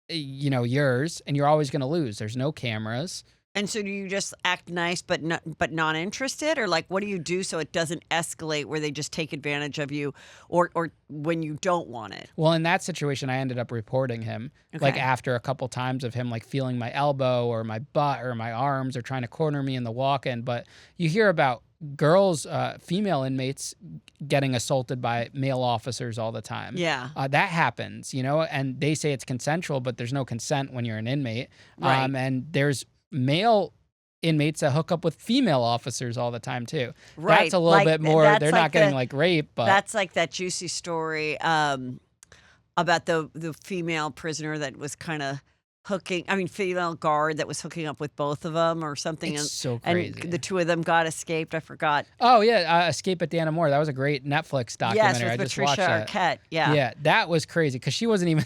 yours, and you're always going to lose. There's no cameras. And so do you just act nice but not interested? Or like what do you do so it doesn't escalate where they just take advantage of you or when you don't want it? Well, in that situation, I ended up reporting him. Okay. Like after a couple times of him like feeling my elbow or my butt or my arms or trying to corner me in the walk-in. But you hear about girls, female inmates getting assaulted by male officers all the time. Yeah. That happens, and they say it's consensual, but there's no consent when you're an inmate. Right. And there's male inmates that hook up with female officers all the time too. Right. That's a little bit more, they're not getting like rape, but that's like that juicy story about the female prisoner that was kind of female guard that was hooking up with both of them or something. It's so crazy. And the 2 of them got escaped. I forgot. Oh yeah, Escape at Dana Moore. That was a great Netflix documentary. Yes, with I just Patricia watched that. Arquette. Yeah. Yeah, that was crazy because she wasn't even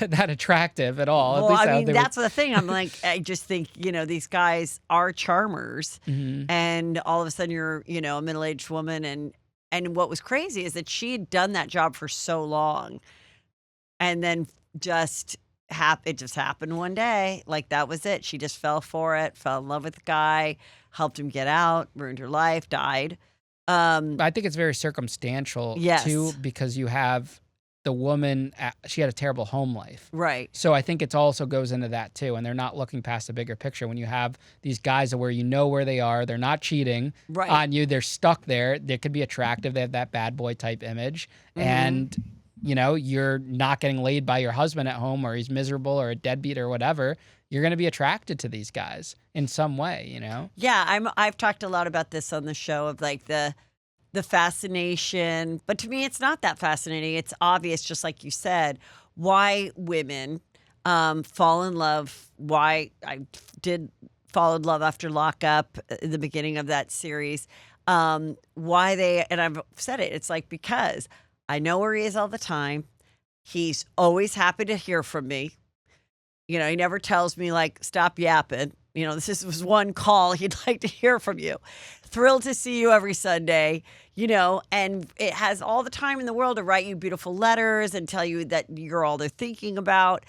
that attractive at all. Well, I mean, that's the thing. I'm like, I just think, these guys are charmers. Mm-hmm. And all of a sudden you're, a middle-aged woman. And what was crazy is that she had done that job for so long. And then it just happened one day. Like that was it. She just fell for it, fell in love with the guy, helped him get out, ruined her life, died. I think it's very circumstantial too, because you have the woman, she had a terrible home life. Right. So I think it also goes into that too. And they're not looking past the bigger picture. When you have these guys where where they are, they're not cheating on you, they're stuck there. They could be attractive. They have that bad boy type image. Mm-hmm. And, you're not getting laid by your husband at home or he's miserable or a deadbeat or whatever. You're going to be attracted to these guys in some way, Yeah, I've talked a lot about this on the show of like the fascination, but to me it's not that fascinating. It's obvious, just like you said, why women fall in love, why I did fall in love after lockup in the beginning of that series, why they, and I've said it, it's like because I know where he is all the time. He's always happy to hear from me. He never tells me like, stop yapping. This was one call. He'd like to hear from you. Thrilled to see you every Sunday, and it has all the time in the world to write you beautiful letters and tell you that you're all they're thinking about.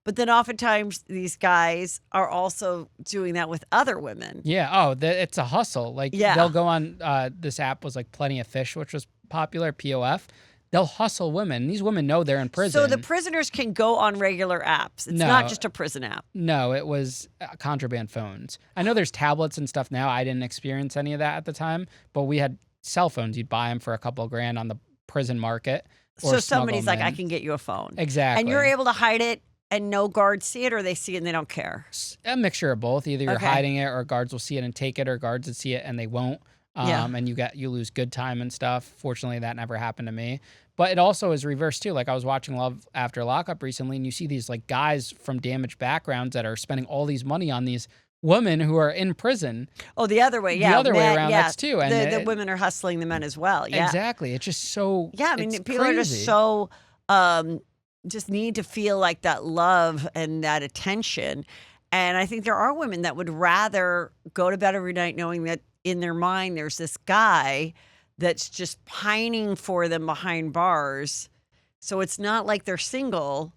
But then oftentimes these guys are also doing that with other women. Yeah. Oh, it's a hustle. Like they'll go on, this app was like Plenty of Fish, which was popular, POF. they'll hustle women. These women know they're in prison. So the prisoners can go on regular apps. It's not just a prison app. No, it was contraband phones. I know there's tablets and stuff now. I didn't experience any of that at the time, but we had cell phones. You'd buy them for a couple of grand on the prison market. So somebody's like, I can get you a phone. Exactly. And you're able to hide it and no guards see it, or they see it and they don't care? A mixture of both. Either you're hiding it, or guards will see it and take it, or guards would see it and they won't. And you lose good time and stuff. Fortunately, that never happened to me. But it also is reversed too. Like I was watching Love After Lockup recently, and you see these like guys from damaged backgrounds that are spending all these money on these women who are in prison. Oh, the other way, yeah. The other way around, that's too. And the women are hustling the men as well. Yeah, exactly. It's just so. Yeah, I mean, people crazy. are just so just need to feel like that love and that attention. And I think there are women that would rather go to bed every night knowing that in their mind there's this guy that's just pining for them behind bars. So it's not like they're single,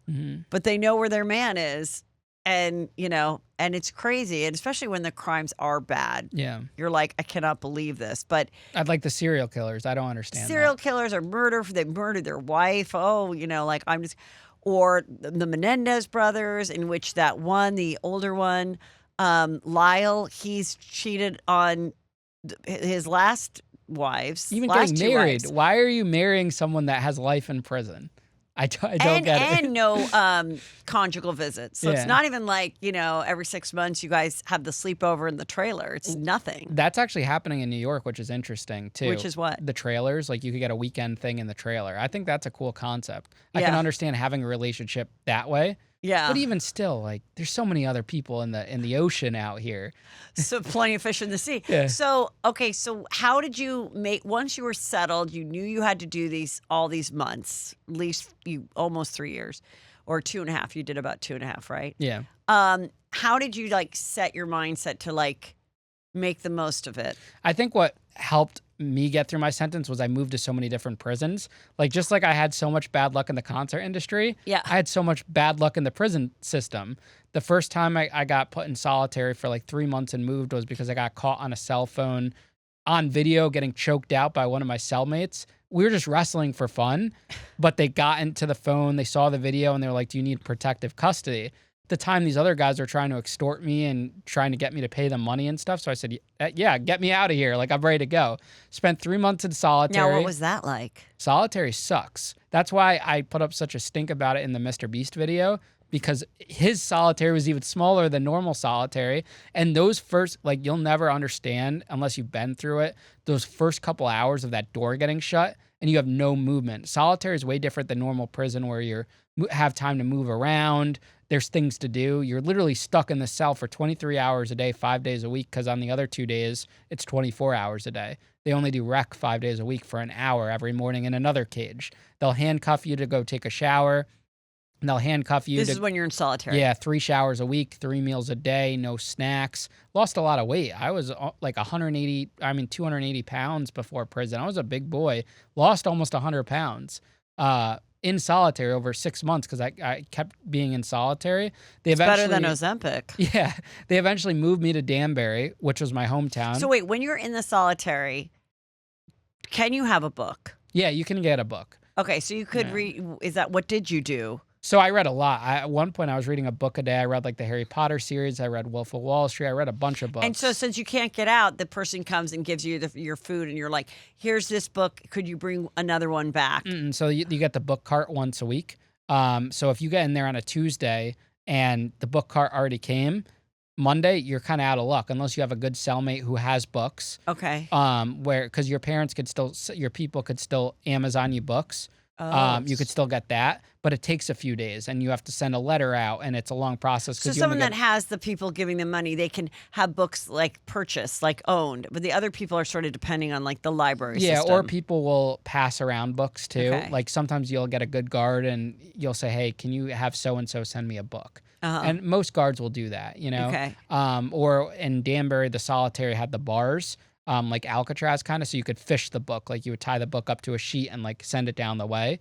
but they know where their man is. And, and it's crazy. And especially when the crimes are bad. Yeah. You're like, I cannot believe this. But I'd like the serial killers. I don't understand serial killers are they murdered their wife. Oh, like I'm just, or the Menendez brothers, in which that one, the older one, Lyle, he's cheated on his last wives. Even getting married. Why are you marrying someone that has life in prison? I don't get it. And no conjugal visits. So it's not even like, every 6 months you guys have the sleepover in the trailer. It's nothing. That's actually happening in New York, which is interesting too. Which is what? The trailers. Like you could get a weekend thing in the trailer. I think that's a cool concept. I can understand having a relationship that way. Yeah. But even still, like there's so many other people in the ocean out here. So plenty of fish in the sea. Yeah. So, okay, so how did you once you were settled, you knew you had to do all these months, at least almost 3 years, or 2.5. You did about 2.5, right? Yeah. How did you set your mindset to make the most of it? I think what helped me get through my sentence was I moved to so many different prisons. Just like I had so much bad luck in the concert industry, I had so much bad luck in the prison system. The first time I got put in solitary for 3 months and moved was because I got caught on a cell phone on video getting choked out by one of my cellmates. We were just wrestling for fun, but they got into the phone, they saw the video, and they were like, do you need protective custody? The time these other guys were trying to extort me and trying to get me to pay them money and stuff. So I said, yeah, get me out of here. I'm ready to go. Spent 3 months in solitary. Now, what was that like? Solitary sucks. That's why I put up such a stink about it in the MrBeast video, because his solitary was even smaller than normal solitary. And those first, you'll never understand unless you've been through it, those first couple hours of that door getting shut and you have no movement. Solitary is way different than normal prison where you have time to move around. There's things to do. You're literally stuck in the cell for 23 hours a day, 5 days a week, because on the other 2 days, it's 24 hours a day. They only do rec 5 days a week for an hour every morning in another cage. They'll handcuff you to go take a shower, and they'll handcuff you. This is when you're in solitary. Yeah, 3 showers a week, 3 meals a day, no snacks. Lost a lot of weight. I was 280 pounds before prison. I was a big boy. Lost almost 100 pounds. In solitary over 6 months because I kept being in solitary. It's better than Ozempic. Yeah. They eventually moved me to Danbury, which was my hometown. So wait, when you're in the solitary, can you have a book? Yeah, you can get a book. Okay, so you could read. What did you do? So I read a lot. At one point, I was reading a book a day. I read the Harry Potter series. I read Wolf of Wall Street. I read a bunch of books. And so since you can't get out, the person comes and gives you your food, and you're like, here's this book. Could you bring another one back? So you get the book cart once a week. So if you get in there on a Tuesday and the book cart already came, Monday, you're kind of out of luck unless you have a good cellmate who has books. Okay. Because your people could still Amazon you books. You could still get that, but it takes a few days and you have to send a letter out and it's a long process. So someone that has the people giving them money, they can have books purchased, owned, but the other people are sort of depending on the library system. Yeah, or people will pass around books too. Okay. Sometimes you'll get a good guard and you'll say, hey, can you have so-and-so send me a book? And most guards will do that, Okay. Or in Danbury, the solitary had the bars. Alcatraz kind of, so you could fish the book. You would tie the book up to a sheet and send it down the way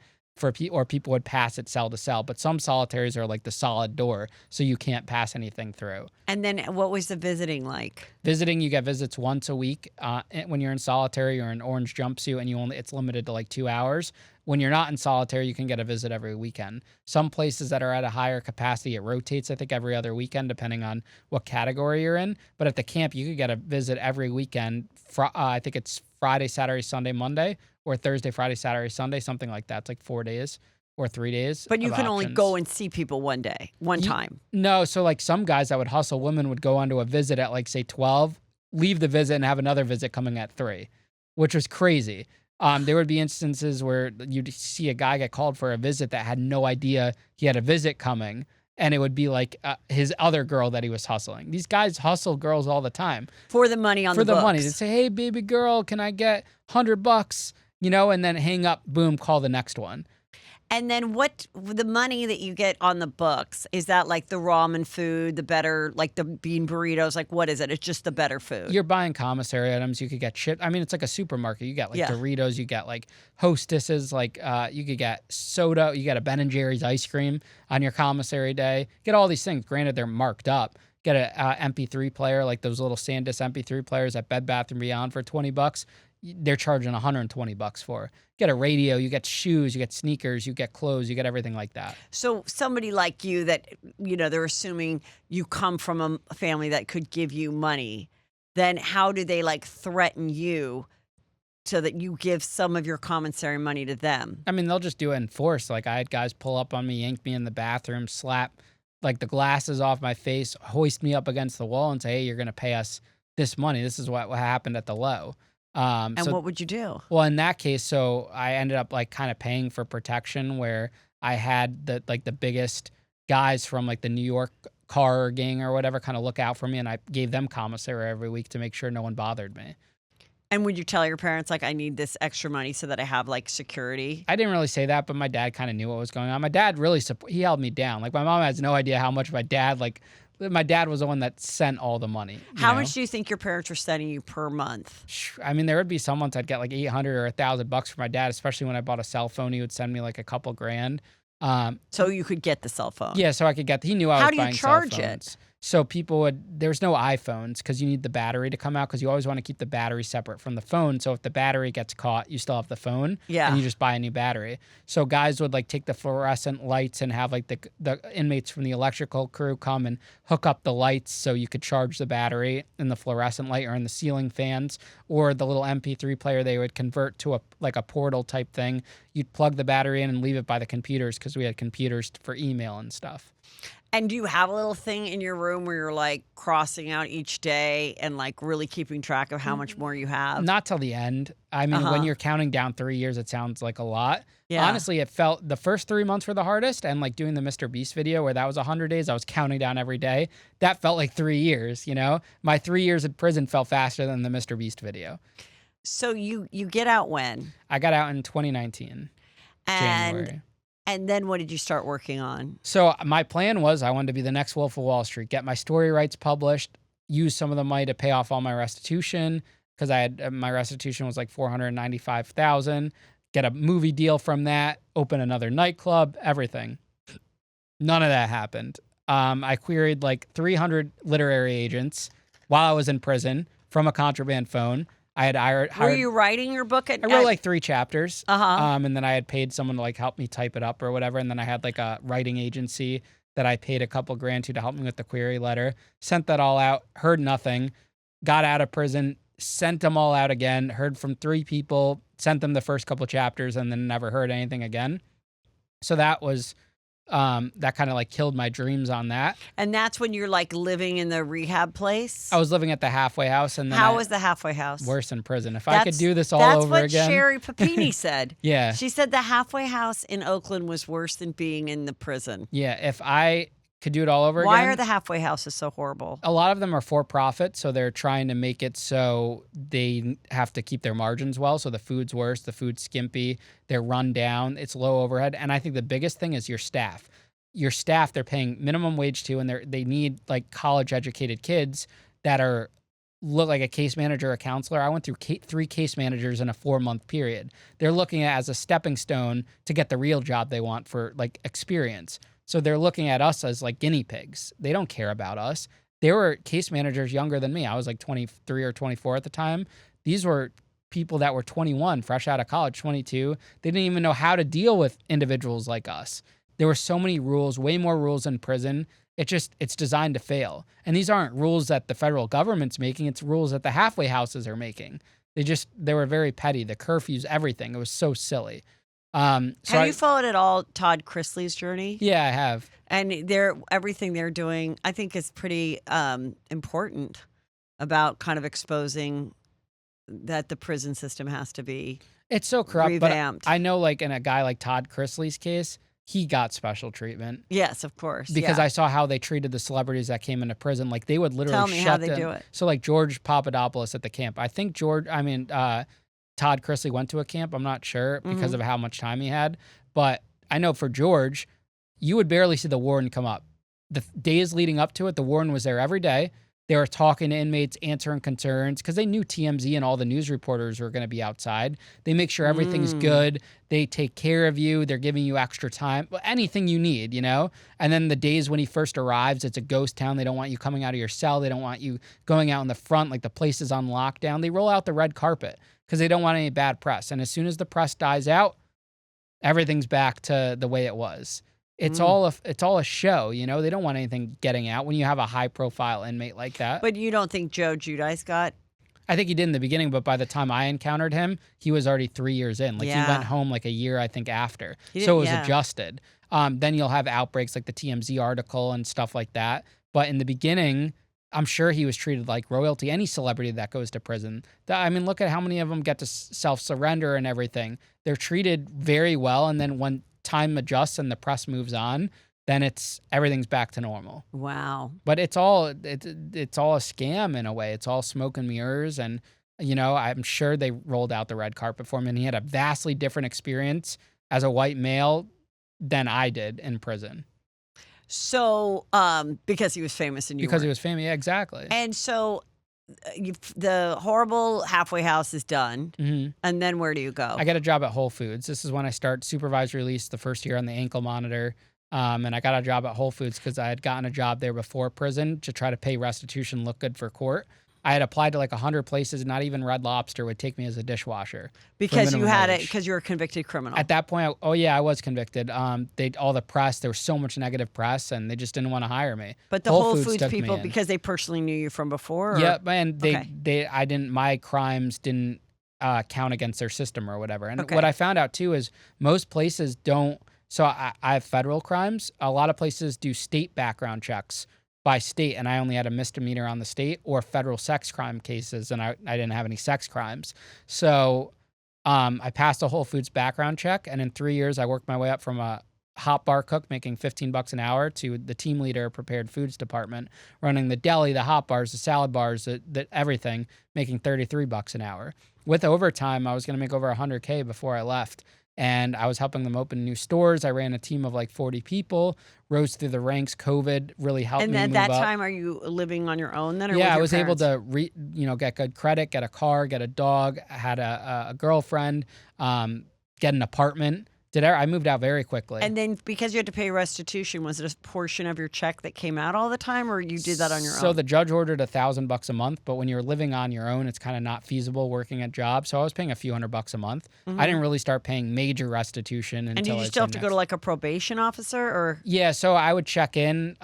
or people would pass it cell to cell. But some solitaries are the solid door, so you can't pass anything through. And then what was the visiting like? Visiting, you get visits once a week. When you're in solitary, you're in orange jumpsuit and it's limited to 2 hours. When you're not in solitary, you can get a visit every weekend. Some places that are at a higher capacity, it rotates, I think, every other weekend, depending on what category you're in. But at the camp, you could get a visit every weekend. I think it's Friday, Saturday, Sunday, Monday, or Thursday, Friday, Saturday, Sunday, something like that. It's like 4 days or 3 days. But you of can only options. go and see people one day, one time. No, so like some guys that would hustle women would go onto a visit at like say 12, leave the visit and have another visit coming at 3, which was crazy. There would be instances where you'd see a guy get called for a visit that had no idea he had a visit coming, and it would be like his other girl that he was hustling. These guys hustle girls all the time For the money on for the books. money. They'd say, "Hey, baby girl, can I get $100?" You know, and then hang up, boom, call the next one. And then what the money that you get on the books, is that like the ramen food, the better, like the bean burritos? Like, what is it? It's just the better food. You're buying commissary items. You could get shit. I mean, it's like a supermarket. You get like Doritos. You get like Hostesses. Like you could get soda. You get a Ben and Jerry's ice cream on your commissary day. Get all these things. Granted, they're marked up. Get a MP3 player, like those little SanDisk MP3 players at Bed Bath & Beyond for $20. They're charging $120 for. Get a radio, you get shoes, you get sneakers, you get clothes, you get everything like that. So somebody like you that, you know, they're assuming you come from a family that could give you money, then how do they like threaten you so that you give some of your commissary money to them? I mean, they'll just do it in force. Like I had guys pull up on me, yank me in the bathroom, slap like the glasses off my face, hoist me up against the wall and say, "Hey, you're going to pay us this money. This is what happened at the low." And what would you do? Well, in that case, so I ended up like kind of paying for protection, where I had the biggest guys from like the New York car gang or whatever kind of look out for me, and I gave them commissary every week to make sure no one bothered me. And would you tell your parents, like, I need this extra money so that I have like security? I didn't really say that, but my dad kind of knew what was going on. My dad really he held me down. Like my mom has no idea how much my dad was the one that sent all the money. How much do you think your parents were sending you per month? I mean, there would be some months I'd get like $800 or $1,000 for my dad, especially when I bought a cell phone. He would send me like a couple grand. So you could get the cell phone. Yeah, so I could get. He knew I was buying cell phones. How do you charge it? So there's no iPhones because you need the battery to come out, because you always want to keep the battery separate from the phone. So if the battery gets caught, you still have the phone. Yeah. And you just buy a new battery. So guys would like take the fluorescent lights and have like the inmates from the electrical crew come and hook up the lights so you could charge the battery in the fluorescent light or in the ceiling fans, or the little MP3 player they would convert to a portal type thing. You'd plug the battery in and leave it by the computers, because we had computers for email and stuff. And do you have a little thing in your room where you're like crossing out each day and like really keeping track of how much more you have? Not till the end. I mean, when you're counting down 3 years, it sounds like a lot. Yeah. Honestly, it felt the first 3 months were the hardest. And like doing the MrBeast video where that was 100 days, I was counting down every day. That felt like 3 years, you know? My 3 years in prison felt faster than the MrBeast video. So you get out when? I got out in 2019, January. And then what did you start working on? So my plan was I wanted to be the next Wolf of Wall Street, get my story rights published, use some of the money to pay off all my restitution, because I had my restitution was like $495,000, get a movie deal from that, open another nightclub, everything. None of that happened. I queried like 300 literary agents while I was in prison from a contraband phone. I had hired. Were you writing your book at? I wrote like 3 chapters. Uh-huh. And then I had paid someone to like help me type it up or whatever. And then I had like a writing agency that I paid a couple grand to help me with the query letter. Sent that all out. Heard nothing. Got out of prison. Sent them all out again. Heard from 3 people. Sent them the first couple chapters and then never heard anything again. So that was. That kind of like killed my dreams on that. And that's when you're like living in the rehab place? I was living at the halfway house. And then How was the halfway house? Worse in prison. If I could do this all over again. That's what Sherry Papini said. Yeah. She said the halfway house in Oakland was worse than being in the prison. Yeah. If I could do it all over again. Why are the halfway houses so horrible? A lot of them are for profit, so they're trying to make it so they have to keep their margins well. So the food's worse, the food's skimpy, they're run down, it's low overhead. And I think the biggest thing is your staff. Your staff, they're paying minimum wage to, and they need like college educated kids that look like a case manager or a counselor. I went through 3 case managers in a 4-month period. They're looking at it as a stepping stone to get the real job they want for like experience. So they're looking at us as like guinea pigs. They don't care about us. There were case managers younger than me. I was like 23 or 24 at the time. These were people that were 21, fresh out of college, 22. They didn't even know how to deal with individuals like us. There were so many rules, way more rules in prison. It's designed to fail. And these aren't rules that the federal government's making. It's rules that the halfway houses are making. They were very petty. The curfews, everything. It was so silly. Have you followed at all Todd Chrisley's journey? Yeah, I have. And everything they're doing, I think, is pretty important about kind of exposing that the prison system has to be It's so corrupt, revamped. But I know, like, in a guy like Todd Chrisley's case, he got special treatment. Yes, of course. Because yeah. I saw how they treated the celebrities that came into prison. Like, they would literally Tell me shut how they them. do it. So, like, George Papadopoulos at the camp. I think Todd Chrisley went to a camp. I'm not sure because of how much time he had. But I know for George, you would barely see the warden come up. The days leading up to it, the warden was there every day. They were talking to inmates, answering concerns, because they knew TMZ and all the news reporters were going to be outside. They make sure everything's good. They take care of you. They're giving you extra time. Anything you need, you know? And then the days when he first arrives, it's a ghost town. They don't want you coming out of your cell. They don't want you going out in the front like the place is on lockdown. They roll out the red carpet because they don't want any bad press. And as soon as the press dies out, everything's back to the way it was. It's all a show, you know. They don't want anything getting out when you have a high profile inmate like that. But you don't think Joe Giudice got? I think he did in the beginning, but by the time I encountered him, he was already 3 years in. Like he went home like a year, I think, after. So it was adjusted. Then you'll have outbreaks like the TMZ article and stuff like that. But in the beginning, I'm sure he was treated like royalty. Any celebrity that goes to prison. I mean, look at how many of them get to self-surrender and everything. They're treated very well, and then when time adjusts and the press moves on, then everything's back to normal. Wow. But it's all a scam in a way. It's all smoke and mirrors. And, you know, I'm sure they rolled out the red carpet for him, and he had a vastly different experience as a white male than I did in prison. So, because he was famous and he was famous. Yeah, exactly. And so the horrible halfway house is done. And then where do you go? I got a job at Whole Foods. This is when I start supervised release the first year on the ankle monitor. And I got a job at Whole Foods because I had gotten a job there before prison to try to pay restitution, look good for court. I had applied to like 100 places. Not even Red Lobster would take me as a dishwasher. Because you had it, because you were a convicted criminal. At that point, I was convicted. All the press, there was so much negative press, and they just didn't want to hire me. But the Whole Foods people, because they personally knew you from before? Or? Yeah, and my crimes didn't count against their system or whatever. And what I found out too is most places don't. So I have federal crimes. A lot of places do state background checks by state, and I only had a misdemeanor on the state, or federal sex crime cases, and I didn't have any sex crimes. So I passed a Whole Foods background check, and in 3 years, I worked my way up from a hot bar cook making $15 an hour to the team leader of prepared foods department, running the deli, the hot bars, the salad bars, the everything, making $33 an hour. With overtime, I was going to make over $100K before I left. And I was helping them open new stores. I ran a team of like 40 people, rose through the ranks. COVID really helped me move up. And at that time, are you living on your own then? Or yeah, I was parents? able to get good credit, get a car, get a dog, had a girlfriend, get an apartment. I moved out very quickly. And then because you had to pay restitution, was it a portion of your check that came out all the time, or you did that on your own? So the judge ordered $1,000 a month, but when you're living on your own, it's kind of not feasible working at jobs. So I was paying a few $100s a month. I didn't really start paying major restitution until. And did you still have to go to like a probation officer, or? Yeah, so I would check in.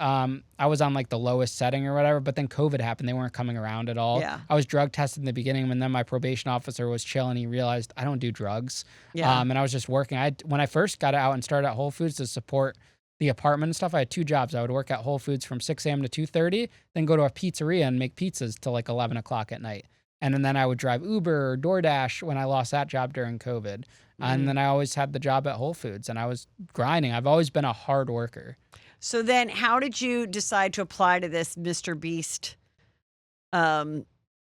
I was on like the lowest setting or whatever, but then COVID happened. They weren't coming around at all. Yeah. I was drug tested in the beginning, and then my probation officer was chill, and he realized I don't do drugs. Yeah. And I was just working. When I first got out and started at Whole Foods to support the apartment and stuff, I had 2 jobs. I would work at Whole Foods from 6 a.m. to 2:30, then go to a pizzeria and make pizzas till like 11 o'clock at night. And then I would drive Uber or DoorDash when I lost that job during COVID. And then I always had the job at Whole Foods, and I was grinding. I've always been a hard worker. So then how did you decide to apply to this MrBeast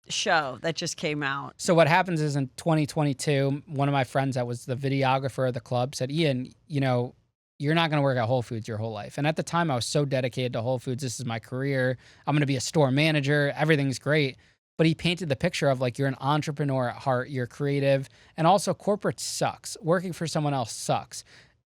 show that just came out? So what happens is in 2022, one of my friends that was the videographer of the club said, Ian, you're not going to work at Whole Foods your whole life. And at the time I was so dedicated to Whole Foods. This is my career. I'm going to be a store manager. Everything's great. But he painted the picture of like, you're an entrepreneur at heart. You're creative. And also corporate sucks. Working for someone else sucks.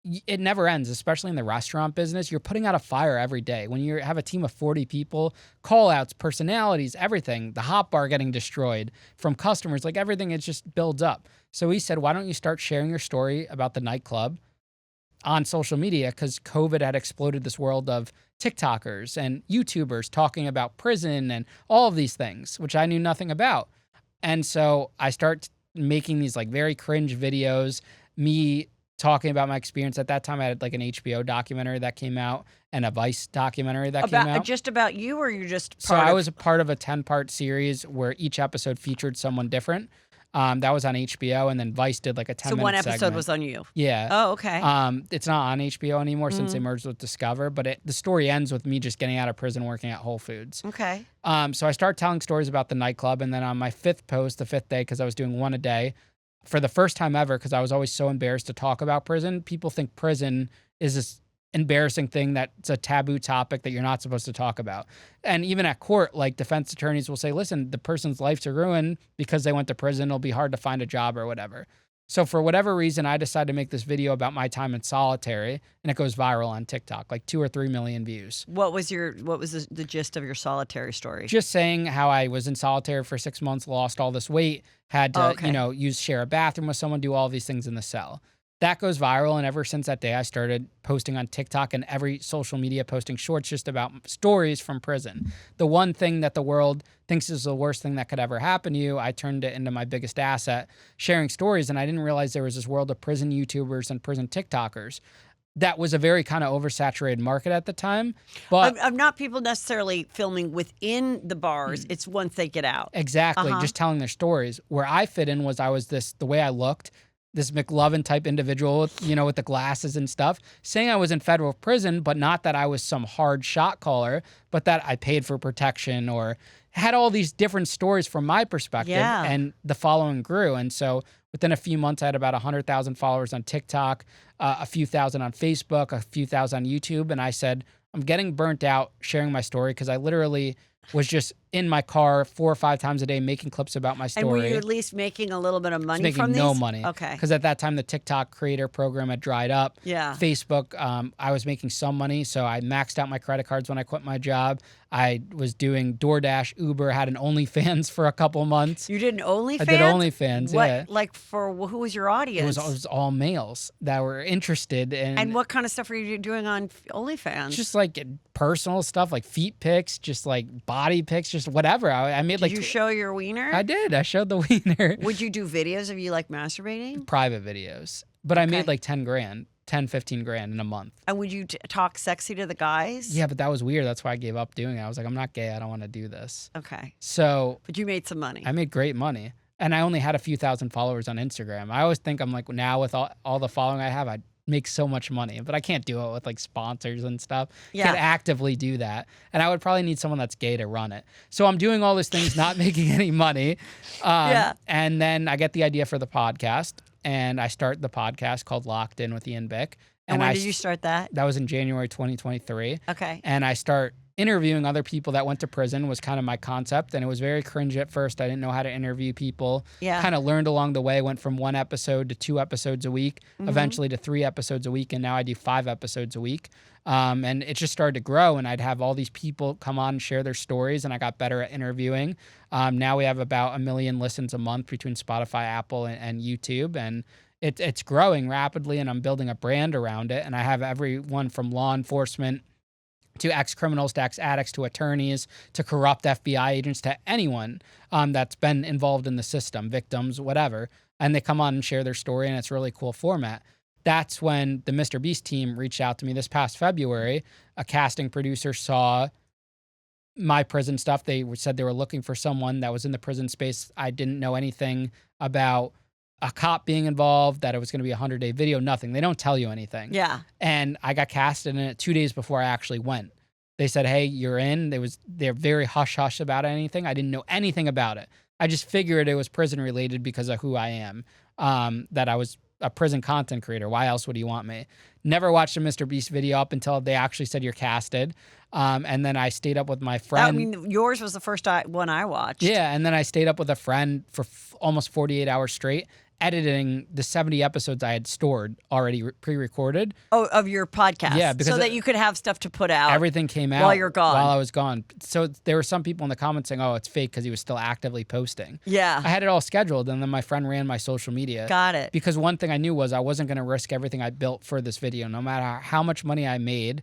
it never ends, especially in the restaurant business. You're putting out a fire every day. When you have a team of 40 people, call outs, personalities, everything, the hot bar getting destroyed from customers, like everything, it just builds up. So he said, why don't you start sharing your story about the nightclub on social media? Because COVID had exploded this world of TikTokers and YouTubers talking about prison and all of these things, which I knew nothing about. And so I start making these like very cringe videos, me talking about my experience. At that time, I had like an HBO documentary that came out and a Vice documentary that came out. Just about you, or you're just So I was a part of a 10-part series where each episode featured someone different. That was on HBO, and then Vice did like a 10-minute segment. So one episode was on you? Yeah. Oh, okay. It's not on HBO anymore since they merged with Discover, but the story ends with me just getting out of prison working at Whole Foods. Okay. So I start telling stories about the nightclub, and then on my fifth post, the fifth day, because I was doing one a day, for the first time ever, because I was always so embarrassed to talk about prison. People think prison is this embarrassing thing that's a taboo topic that you're not supposed to talk about. And even at court, like defense attorneys will say, listen, the person's life's are ruined because they went to prison. It'll be hard to find a job or whatever. So for whatever reason, I decided to make this video about my time in solitary, and it goes viral on TikTok, like 2 or 3 million views. What was the gist of your solitary story? Just saying how I was in solitary for 6 months, lost all this weight, had to, share a bathroom with someone, do all these things in the cell. That goes viral, and ever since that day, I started posting on TikTok and every social media, posting shorts just about stories from prison. The one thing that the world thinks is the worst thing that could ever happen to you, I turned it into my biggest asset, sharing stories, and I didn't realize there was this world of prison YouTubers and prison TikTokers. That was a very kind of oversaturated market at the time. But I'm not people necessarily filming within the bars. It's once they get out. Exactly, just telling their stories. Where I fit in was the way I looked, this McLovin type individual, with the glasses and stuff, saying I was in federal prison, but not that I was some hard shot caller, but that I paid for protection or had all these different stories from my perspective. Yeah. And the following grew. And so within a few months, I had about 100,000 followers on TikTok, a few thousand on Facebook, a few thousand on YouTube. And I said, I'm getting burnt out sharing my story, because I literally was just in my car 4 or 5 times a day making clips about my story. And were you at least making a little bit of money from these? Making no money. Okay. Because at that time, the TikTok creator program had dried up. Yeah. Facebook, I was making some money, so I maxed out my credit cards when I quit my job. I was doing DoorDash, Uber, had an OnlyFans for a couple months. You did an OnlyFans? I did OnlyFans, yeah. Like who was your audience? It was all males that were interested in. And what kind of stuff were you doing on OnlyFans? Just like personal stuff, like feet pics, just like body pics, just whatever. I made Did you show your wiener? I did. I showed the wiener. Would you do videos of you like masturbating? Private videos. But I made like 10 grand, 10, 15 grand in a month. And would you talk sexy to the guys? Yeah, but that was weird. That's why I gave up doing it. I was like, I'm not gay. I don't want to do this. Okay. So. But you made some money. I made great money. And I only had a few thousand followers on Instagram. I always think I'm like, now with all the following I have, I'd make so much money. But I can't do it with like sponsors and stuff. Yeah. Can't actively do that. And I would probably need someone that's gay to run it. So I'm doing all these things, not making any money. And then I get the idea for the podcast. And I start the podcast called Locked In with Ian Bick. And when did you start that? That was in January 2023. Okay. And I start interviewing other people that went to prison was kind of my concept. And it was very cringe at first. I didn't know how to interview people. Yeah. Kind of learned along the way, went from 1 episode to 2 episodes a week, eventually to 3 episodes a week. And now I do 5 episodes a week. And it just started to grow. And I'd have all these people come on and share their stories. And I got better at interviewing. Now we have about 1 million listens a month between Spotify, Apple, and YouTube. And it's growing rapidly, and I'm building a brand around it. And I have everyone from law enforcement to ex-criminals, to ex-addicts, to attorneys, to corrupt FBI agents, to anyone that's been involved in the system, victims, whatever. And they come on and share their story, and it's a really cool format. That's when the MrBeast team reached out to me this past February. A casting producer saw my prison stuff. They said they were looking for someone that was in the prison space. I didn't know anything about a cop being involved, that it was going to be a 100-day video, nothing. They don't tell you anything. Yeah. And I got casted in it 2 days before I actually went. They said, hey, you're in. They're very hush-hush about anything. I didn't know anything about it. I just figured it was prison-related because of who I am, that I was a prison content creator. Why else would you want me? Never watched a MrBeast video up until they actually said you're casted. And then I stayed up with my friend. I mean, yours was the first one I watched. Yeah, and then I stayed up with a friend for almost 48 hours straight. editing the 70 episodes I had stored already pre-recorded. Oh, of your podcast. Yeah, because so that you could have stuff to put out. Everything came out while you're gone. While I was gone. So there were some people in the comments saying, "Oh, it's fake," because he was still actively posting. Yeah. I had it all scheduled, and then my friend ran my social media. Got it. Because one thing I knew was I wasn't going to risk everything I built for this video, no matter how much money I made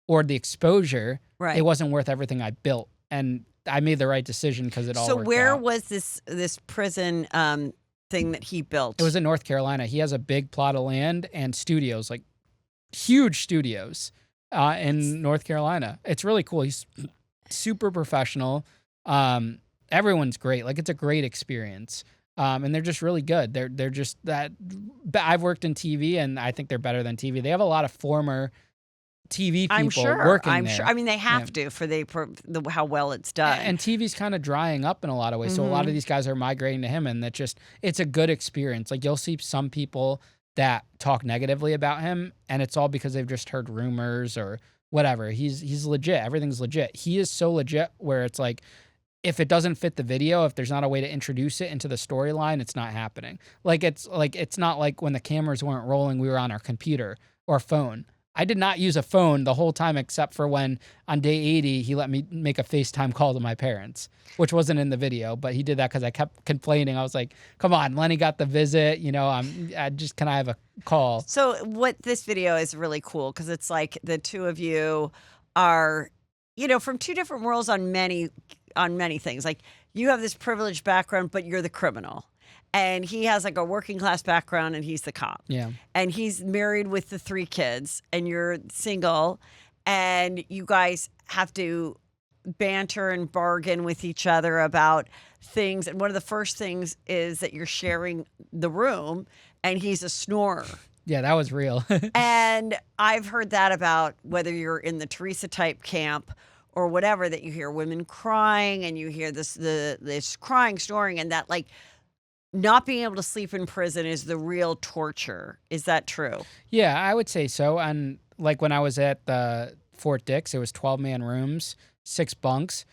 or the exposure. Right. It wasn't worth everything I built, and I made the right decision because it all worked out. So where was this prison thing that he built? It was in North Carolina. He has a big plot of land and studios, like huge studios in North Carolina. It's really cool. He's super professional. Everyone's great. Like, it's a great experience. And they're just really good. They're just that. I've worked in TV, and I think they're better than TV. They have a lot of former TV people working there. I'm sure. I mean, they have to for how well it's done. And TV's kind of drying up in a lot of ways. So a lot of these guys are migrating to him, and it's a good experience. Like, you'll see some people that talk negatively about him, and it's all because they've just heard rumors or whatever. He's legit. Everything's legit. He is so legit where it's like, if it doesn't fit the video, if there's not a way to introduce it into the storyline, it's not happening. It's not like when the cameras weren't rolling, we were on our computer or phone. I did not use a phone the whole time except for when on day 80, he let me make a FaceTime call to my parents, which wasn't in the video, but he did that because I kept complaining. I was like, come on, Lenny got the visit. Can I have a call? So what this video is really cool because it's like the two of you are, from two different worlds on many things. Like, you have this privileged background, but you're the criminal. And he has like a working class background and he's the cop. Yeah. And he's married with the 3 kids and you're single and you guys have to banter and bargain with each other about things. And one of the first things is that you're sharing the room and he's a snorer. Yeah, that was real. And I've heard that about whether you're in the Teresa type camp or whatever, that you hear women crying and you hear this crying, snoring, and that like not being able to sleep in prison is the real torture. Is that true? Yeah, I would say so. And like when I was at the Fort Dix, it was 12-man rooms, 6 bunks,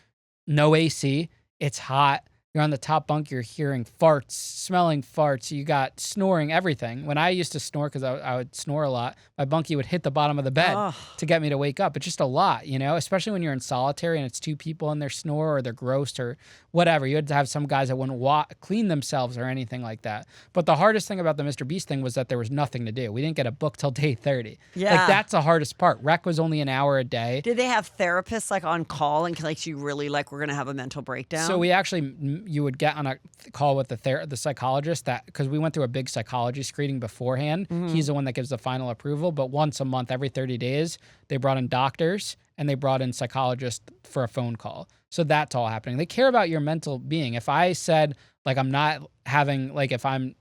no AC. It's hot. You're on the top bunk. You're hearing farts, smelling farts. You got snoring, everything. When I used to snore, because I would snore a lot, my bunkie would hit the bottom of the bed to get me to wake up. It's just a lot, especially when you're in solitary and it's 2 people and they're snore or they're gross or whatever. You had to have some guys that wouldn't clean themselves or anything like that. But the hardest thing about the MrBeast thing was that there was nothing to do. We didn't get a book till day 30. Yeah. Like, that's the hardest part. Rec was only an hour a day. Did they have therapists like on call and like you really like we're going to have a mental breakdown? So we actually, you would get on a call with the psychologist, that because we went through a big psychology screening beforehand. He's the one that gives the final approval. But once a month, every 30 days, they brought in doctors and they brought in psychologists for a phone call. So that's all happening. They care about your mental being. If I said like I'm not having, like if I'm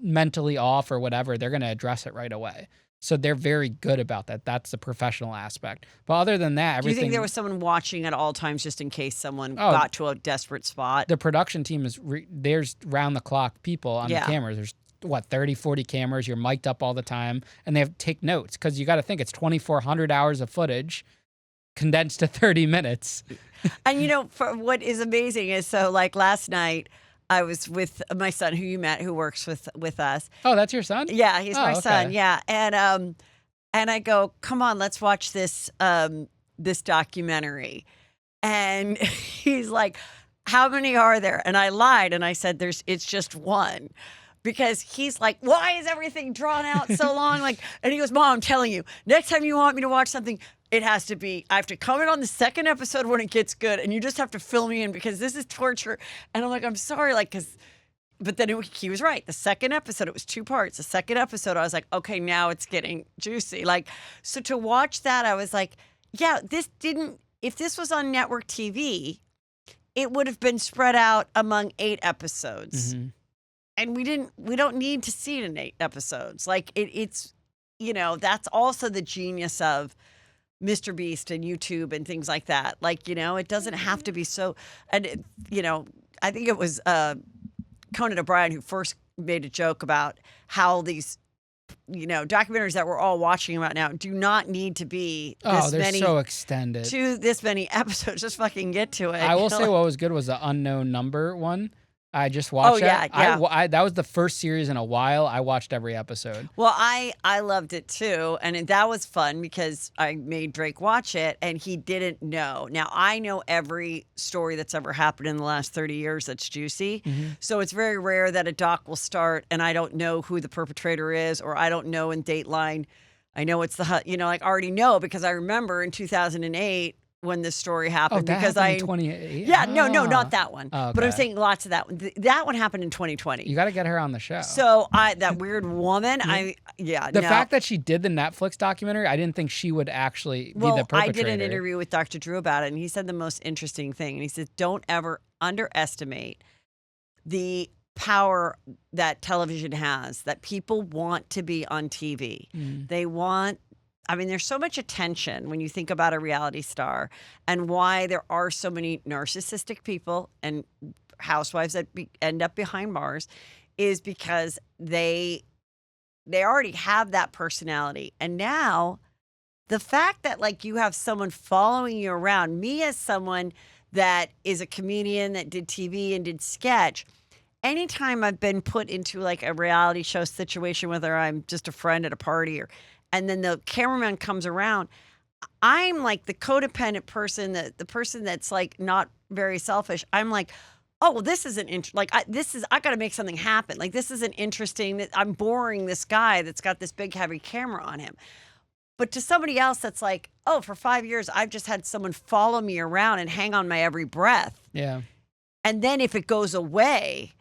mentally off or whatever, they're going to address it right away. So they're very good about that. That's the professional aspect. But other than that, everything. Do you think there was someone watching at all times just in case someone got to a desperate spot? The production team there's round the clock people on the cameras. There's 30, 40 cameras. You're mic'd up all the time. And they have to take notes because you got to think it's 2,400 hours of footage condensed to 30 minutes. And for what is amazing is, so like last night, I was with my son, who you met, who works with us. Oh, that's your son? Yeah, he's my son. Yeah, and I go, come on, let's watch this this documentary, and he's like, how many are there? And I lied, and I said, it's just one. Because he's like, why is everything drawn out so long? And he goes, Mom, I'm telling you, next time you want me to watch something, I have to come in on the second episode when it gets good, and you just have to fill me in because this is torture. And I'm like, I'm sorry, but then he was right. The second episode, it was 2 parts. The second episode, I was like, okay, now it's getting juicy. So to watch that, I was like, yeah, if this was on network TV, it would have been spread out among 8 episodes. Mm-hmm. And we don't need to see it in 8 episodes. It's that's also the genius of MrBeast and YouTube and things like that. It doesn't have to be so, and I think it was Conan O'Brien who first made a joke about how these documentaries that we're all watching about now do not need to be they're so extended to this many episodes. Just fucking get to it. I will say what was good was the unknown number one. I just Oh, watched yeah, that. yeah. That was the first series in a while. I watched every episode. Well, I loved it too, and that was fun because I made Drake watch it, and he didn't know. Now I know every story that's ever happened in the last 30 years that's juicy, Mhm. so it's very rare that a doc will start and I don't know who the perpetrator is, or I don't know in Dateline. I know it's like I already know because I remember in 2008 when this story Oh, happened that because happened in 28? yeah, no, not Ah. that one, Oh, but I'm okay. saying lots of that one. That one happened in 2020. You gotta get her on the show. So that weird woman, Yeah. yeah, The no. fact that she did the Netflix documentary, I didn't think she would actually be the Well, I perpetrator. did an interview with Dr. Drew about it, and he said the most interesting thing. And he said, don't ever underestimate the power that television has, that people want to be on TV. Mm. They want, I mean, there's so much attention when you think about a reality star and why there are so many narcissistic people and housewives that end up behind bars is because they already have that personality. And now the fact that like you have someone following you around, me as someone that is a comedian that did TV and did sketch, anytime I've been put into like a reality show situation, whether I'm just a friend at a party and then the cameraman comes around, I'm like the codependent person, the person that's like not very selfish. I'm like, oh, well, this isn't I got to make something happen. Like this isn't interesting. I'm boring this guy that's got this big heavy camera on him. But to somebody else that's like, oh, for 5 years, I've just had someone follow me around and hang on my every breath. Yeah. And then if it goes away,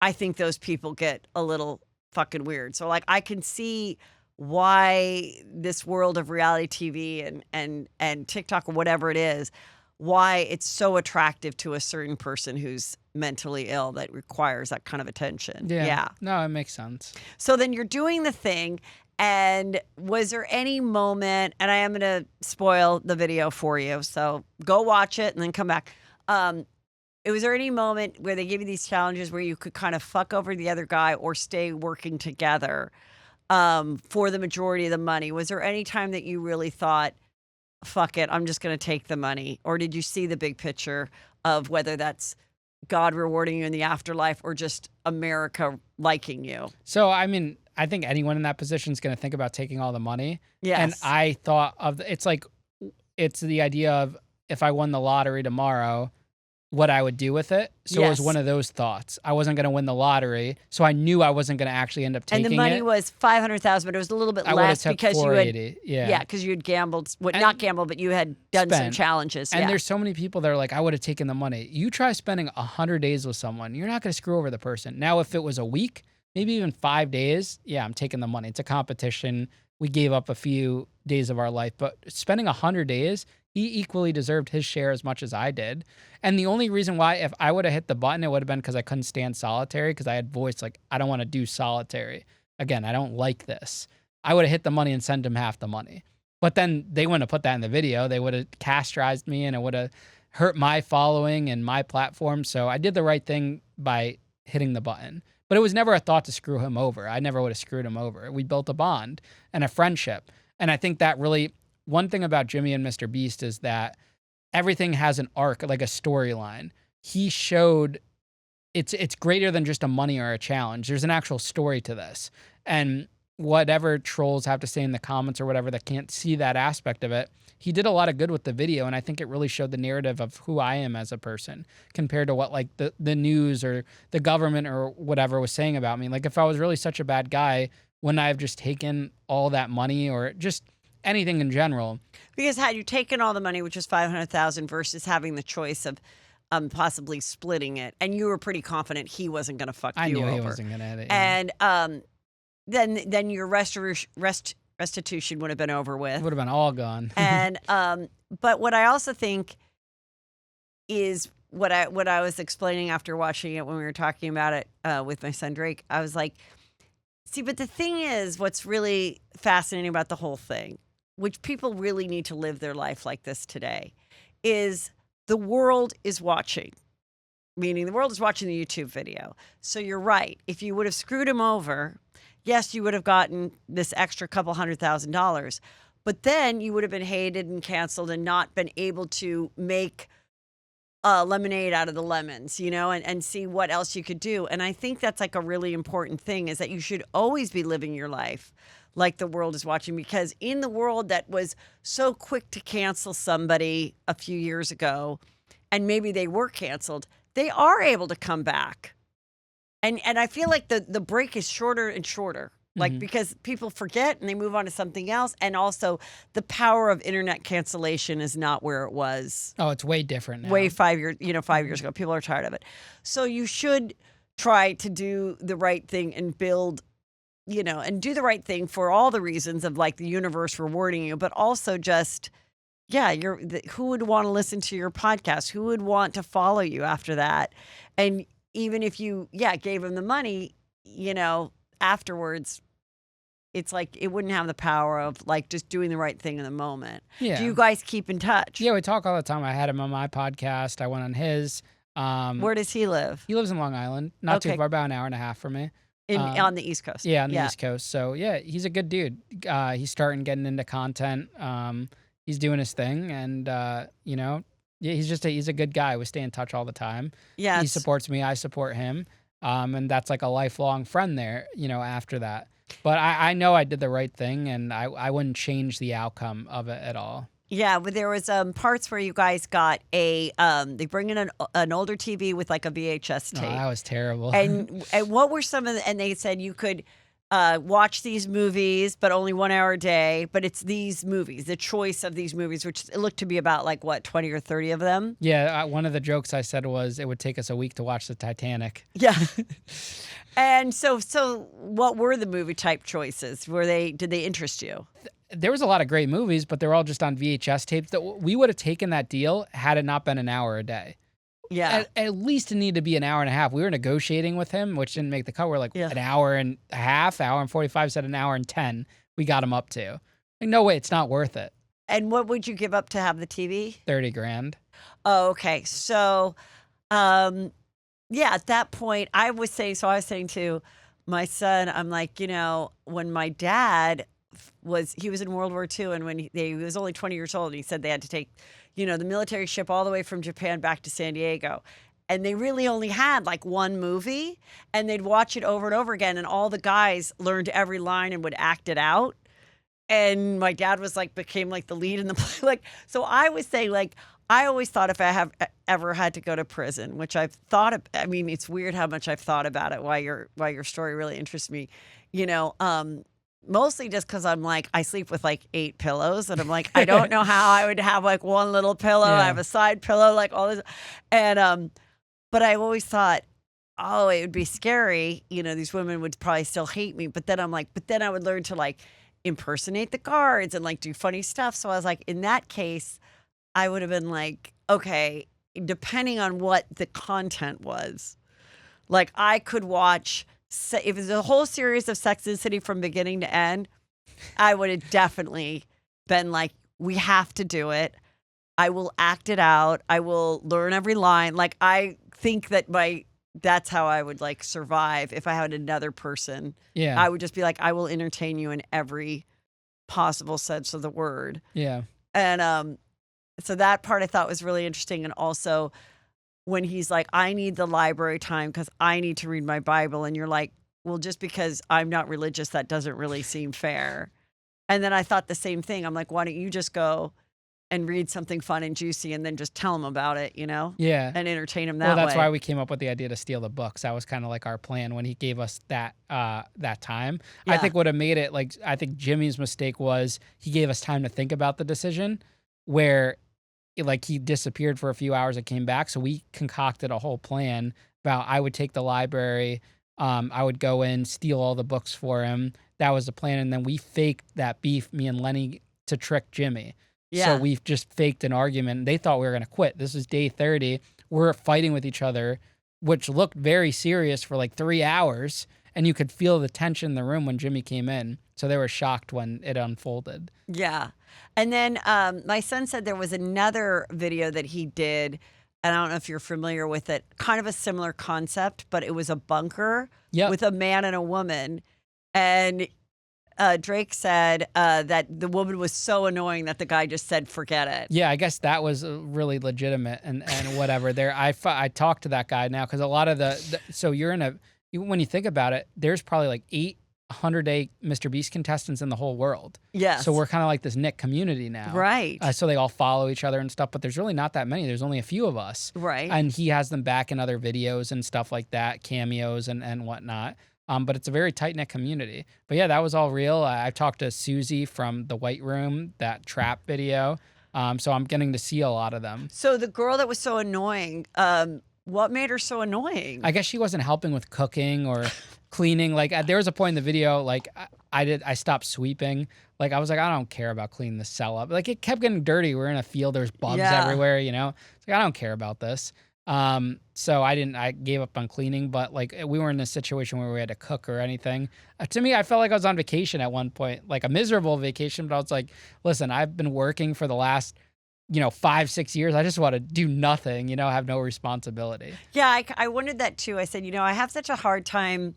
I think those people get a little fucking weird. So like I can see why this world of reality TV and TikTok or whatever it is, why it's so attractive to a certain person who's mentally ill that requires that kind of attention. Yeah. No, it makes sense. So then you're doing the thing. And was there any moment, and I am going to spoil the video for you, so go watch it and then come back. Was there any moment where they give you these challenges where you could kind of fuck over the other guy or stay working together for the majority of the money? Was there any time that you really thought, fuck it, I'm just going to take the money? Or did you see the big picture of whether that's God rewarding you in the afterlife or just America liking you? So, I mean, I think anyone in that position is going to think about taking all the money. Yes. And I thought it's the idea of if I won the lottery tomorrow, what I would do with it. So it was one of those thoughts. I wasn't going to win the lottery, so I knew I wasn't going to actually end up taking it. And the money was $500,000, but it was a little bit I would have less took because you had, 480. because you had gambled. Not gambled, but you had done some Spent. challenges. And there's so many people that are like, I would have taken the money. You try spending 100 days with someone, you're not going to screw over the person. Now, if it was a week, maybe even 5 days, yeah, I'm taking the money. It's a competition. We gave up a few days of our life, but spending 100 days, he equally deserved his share as much as I did. And the only reason why, if I would have hit the button, it would have been because I couldn't stand solitary, because I had voiced, like, I don't want to do solitary. Again, I don't like this. I would have hit the money and sent him half the money. But then they wouldn't have put that in the video. They would have castrized me, and it would have hurt my following and my platform. So I did the right thing by hitting the button. But it was never a thought to screw him over. I never would have screwed him over. We built a bond and a friendship. And I think that really, one thing about Jimmy and MrBeast is that everything has an arc, like a storyline. He showed it's greater than just a money or a challenge. There's an actual story to this. And whatever trolls have to say in the comments or whatever that can't see that aspect of it, he did a lot of good with the video, and I think it really showed the narrative of who I am as a person compared to what like the news or the government or whatever was saying about me. Like if I was really such a bad guy, wouldn't I have just taken all that money or just anything in general? Because had you taken all the money, which was $500,000, versus having the choice of possibly splitting it, and you were pretty confident he wasn't going to fuck you over. I knew he wasn't going to hit it. Yeah. And then your restitution would have been over with. It would have been all gone. And but what I also think is what I was explaining after watching it when we were talking about it with my son Drake. I was like, see, but the thing is, what's really fascinating about the whole thing, which people really need to live their life like this today, is the world is watching. Meaning the world is watching the YouTube video. So you're right. If you would have screwed him over, yes, you would have gotten this extra couple $100,000, but then you would have been hated and canceled and not been able to make lemonade out of the lemons, and see what else you could do. And I think that's like a really important thing, is that you should always be living your life like the world is watching, because in the world that was so quick to cancel somebody a few years ago, and maybe they were canceled, they are able to come back. And I feel like the break is shorter and shorter. Like, because people forget and they move on to something else. And also the power of internet cancellation is not where it was. Oh, it's way different now. Way 5 years, 5 years ago. People are tired of it. So you should try to do the right thing and build, and do the right thing for all the reasons of like the universe rewarding you, but also just, who would want to listen to your podcast? Who would want to follow you after that? And even if you, gave them the money, afterwards, it's like it wouldn't have the power of like just doing the right thing in the moment. Yeah. Do you guys keep in touch? Yeah, we talk all the time. I had him on my podcast. I went on his. Where does he live? He lives in Long Island, not too far, about an hour and a half from me. On the East Coast. Yeah, on the East Coast. So yeah, he's a good dude. He's starting getting into content. He's doing his thing, and he's a good guy. We stay in touch all the time. Yeah, he supports me. I support him. And that's like a lifelong friend there, after that. But I know I did the right thing, and I wouldn't change the outcome of it at all. Yeah, but there was parts where you guys got they bring in an older TV with like a VHS tape. Oh, that was terrible. And what were some of and they said you could watch these movies, but only 1 hour a day. But it's these movies, the choice of these movies, which it looked to be about like, 20 or 30 of them? Yeah, one of the jokes I said was it would take us a week to watch the Titanic. Yeah. And so what were the movie type choices? Did they interest you? There was a lot of great movies, but they're all just on VHS tapes. That we would have taken that deal had it not been an hour a day. Yeah. At least it needed to be an hour and a half. We were negotiating with him, which didn't make the cut. We're like an hour and a half, hour and 45, said an hour and 10. We got him up to. Like, no way, it's not worth it. And what would you give up to have the TV? $30,000. Oh, okay. So, at that point, I was saying to my son, I'm like, when my dad he was in World War II, and when he was only 20 years old, and he said they had to take, the military ship all the way from Japan back to San Diego. And they really only had like one movie, and they'd watch it over and over again. And all the guys learned every line and would act it out. And my dad was like, became like the lead in the play. Like, so I was saying, like, I always thought if I have ever had to go to prison, which I've thought of, I mean, it's weird how much I've thought about it, why your story really interests me, mostly just because I'm like, I sleep with like 8 pillows, and I'm like, I don't know how I would have like one little pillow. Yeah. I have a side pillow, like all this. And, but I always thought, oh, it would be scary. These women would probably still hate me. But then I'm like, I would learn to like impersonate the guards and like do funny stuff. So I was like, in that case, I would have been like, okay, depending on what the content was, like I could watch. If it was a whole series of Sex and the City from beginning to end, I would have definitely been like, we have to do it. I will act it out. I will learn every line. Like, I think that's how I would like survive if I had another person. Yeah. I would just be like, I will entertain you in every possible sense of the word. Yeah. And so that part I thought was really interesting. And also, when he's like, I need the library time because I need to read my Bible. And you're like, well, just because I'm not religious, that doesn't really seem fair. And then I thought the same thing. I'm like, why don't you just go and read something fun and juicy and then just tell him about it, Yeah. and entertain him that way. Well, that's why we came up with the idea to steal the books. That was kind of like our plan when he gave us that time. Yeah. I think what have made it, like, I think Jimmy's mistake was he gave us time to think about the decision, where like he disappeared for a few hours and came back. So we concocted a whole plan about I would take the library. I would go in, steal all the books for him. That was the plan. And then we faked that beef, me and Lenny, to trick Jimmy. Yeah. So we just faked an argument. They thought we were going to quit. This was day 30. We're fighting with each other, which looked very serious for like 3 hours. And you could feel the tension in the room when Jimmy came in. So they were shocked when it unfolded. Yeah. And then my son said there was another video that he did, and I don't know if you're familiar with it, kind of a similar concept, but it was a bunker with a man and a woman. And Drake said that the woman was so annoying that the guy just said, forget it. Yeah, I guess that was really legitimate and whatever. There, I talked to that guy now because a lot of so you're in when you think about it, there's probably like 800-day MrBeast contestants in the whole world. Yes. So we're kind of like this Nick community now. Right. So they all follow each other and stuff, but there's really not that many. There's only a few of us. Right. And he has them back in other videos and stuff like that, cameos and whatnot. But it's a very tight-knit community. But yeah, that was all real. I talked to Susie from the White Room, that trap video. So I'm getting to see a lot of them. So the girl that was so annoying, what made her so annoying? I guess she wasn't helping with cooking or cleaning. Like there was a point in the video, like I stopped sweeping. Like I was like, I don't care about cleaning the cell up. Like it kept getting dirty. We're in a field. There's bugs everywhere, you know? It's like, I don't care about this. So I gave up on cleaning, but like we were in a situation where we had to cook or anything. To me, I felt like I was on vacation at one point, like a miserable vacation, but I was like, listen, I've been working for the last 5-6 years. I just want to do nothing, have no responsibility. Yeah, I wondered that too. I said, I have such a hard time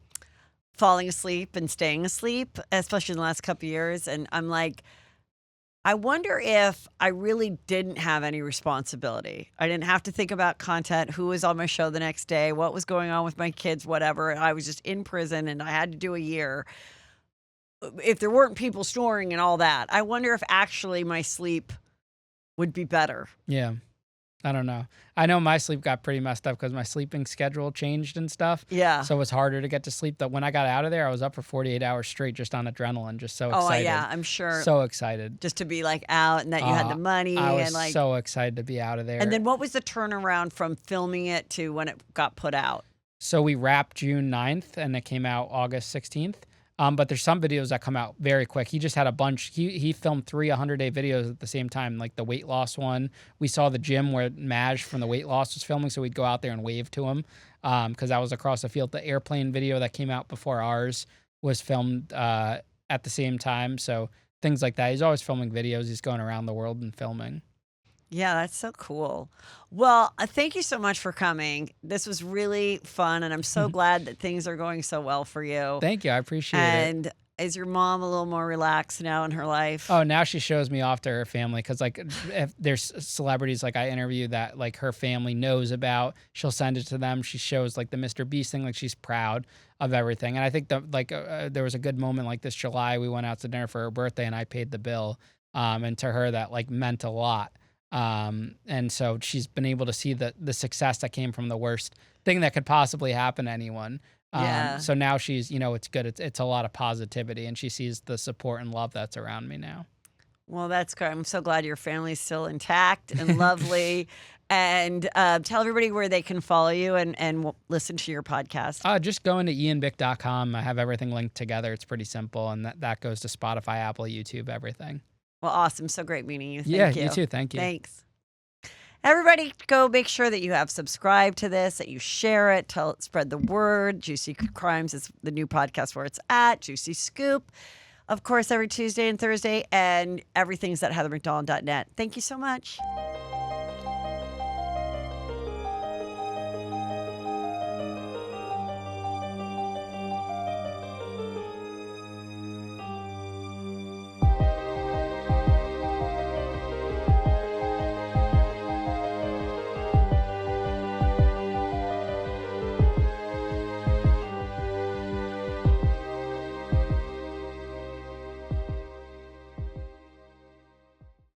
falling asleep and staying asleep, especially in the last couple of years. And I'm like, I wonder if I really didn't have any responsibility. I didn't have to think about content, who was on my show the next day, what was going on with my kids, whatever. I was just in prison and I had to do a year. If there weren't people snoring and all that, I wonder if actually my sleep would be better. Yeah. I don't know. I know my sleep got pretty messed up because my sleeping schedule changed and stuff. Yeah. So it was harder to get to sleep. But when I got out of there, I was up for 48 hours straight just on adrenaline, just so excited. Oh, yeah, I'm sure. So excited. Just to be like out and that you had the money. I was and like so excited to be out of there. And then what was the turnaround from filming it to when it got put out? So we wrapped June 9th and it came out August 16th. But there's some videos that come out very quick. He just had a bunch. He filmed 3 100-day videos at the same time, like the weight loss one. We saw the gym where Maj from the weight loss was filming, so we'd go out there and wave to him because that was across the field. The airplane video that came out before ours was filmed at the same time. So things like that. He's always filming videos. He's going around the world and filming. Yeah, that's so cool. Well, thank you so much for coming. This was really fun, and I'm so glad that things are going so well for you. Thank you. I appreciate it. And is your mom a little more relaxed now in her life? Oh, now she shows me off to her family because, like, if there's celebrities like I interview that, like, her family knows about, she'll send it to them. She shows, like, the MrBeast thing, like, she's proud of everything. And I think that, like, there was a good moment like this July. We went out to dinner for her birthday, and I paid the bill. And to her, that, like, meant a lot. And so she's been able to see the success that came from the worst thing that could possibly happen to anyone. Yeah. So now she's, it's good. It's a lot of positivity, and she sees the support and love that's around me now. Well, that's good. I'm so glad your family's still intact and lovely. And tell everybody where they can follow you and listen to your podcast. Just going to ianbick.com. I have everything linked together. It's pretty simple, and that goes to Spotify, Apple, YouTube, everything. Well, awesome. So great meeting you. Thank you. You too. Thank you. Thanks. Everybody, go make sure that you have subscribed to this, that you share it, spread the word. Juicy Crimes is the new podcast where it's at. Juicy Scoop, of course, every Tuesday and Thursday, and everything's at heathermcdonald.net. Thank you so much.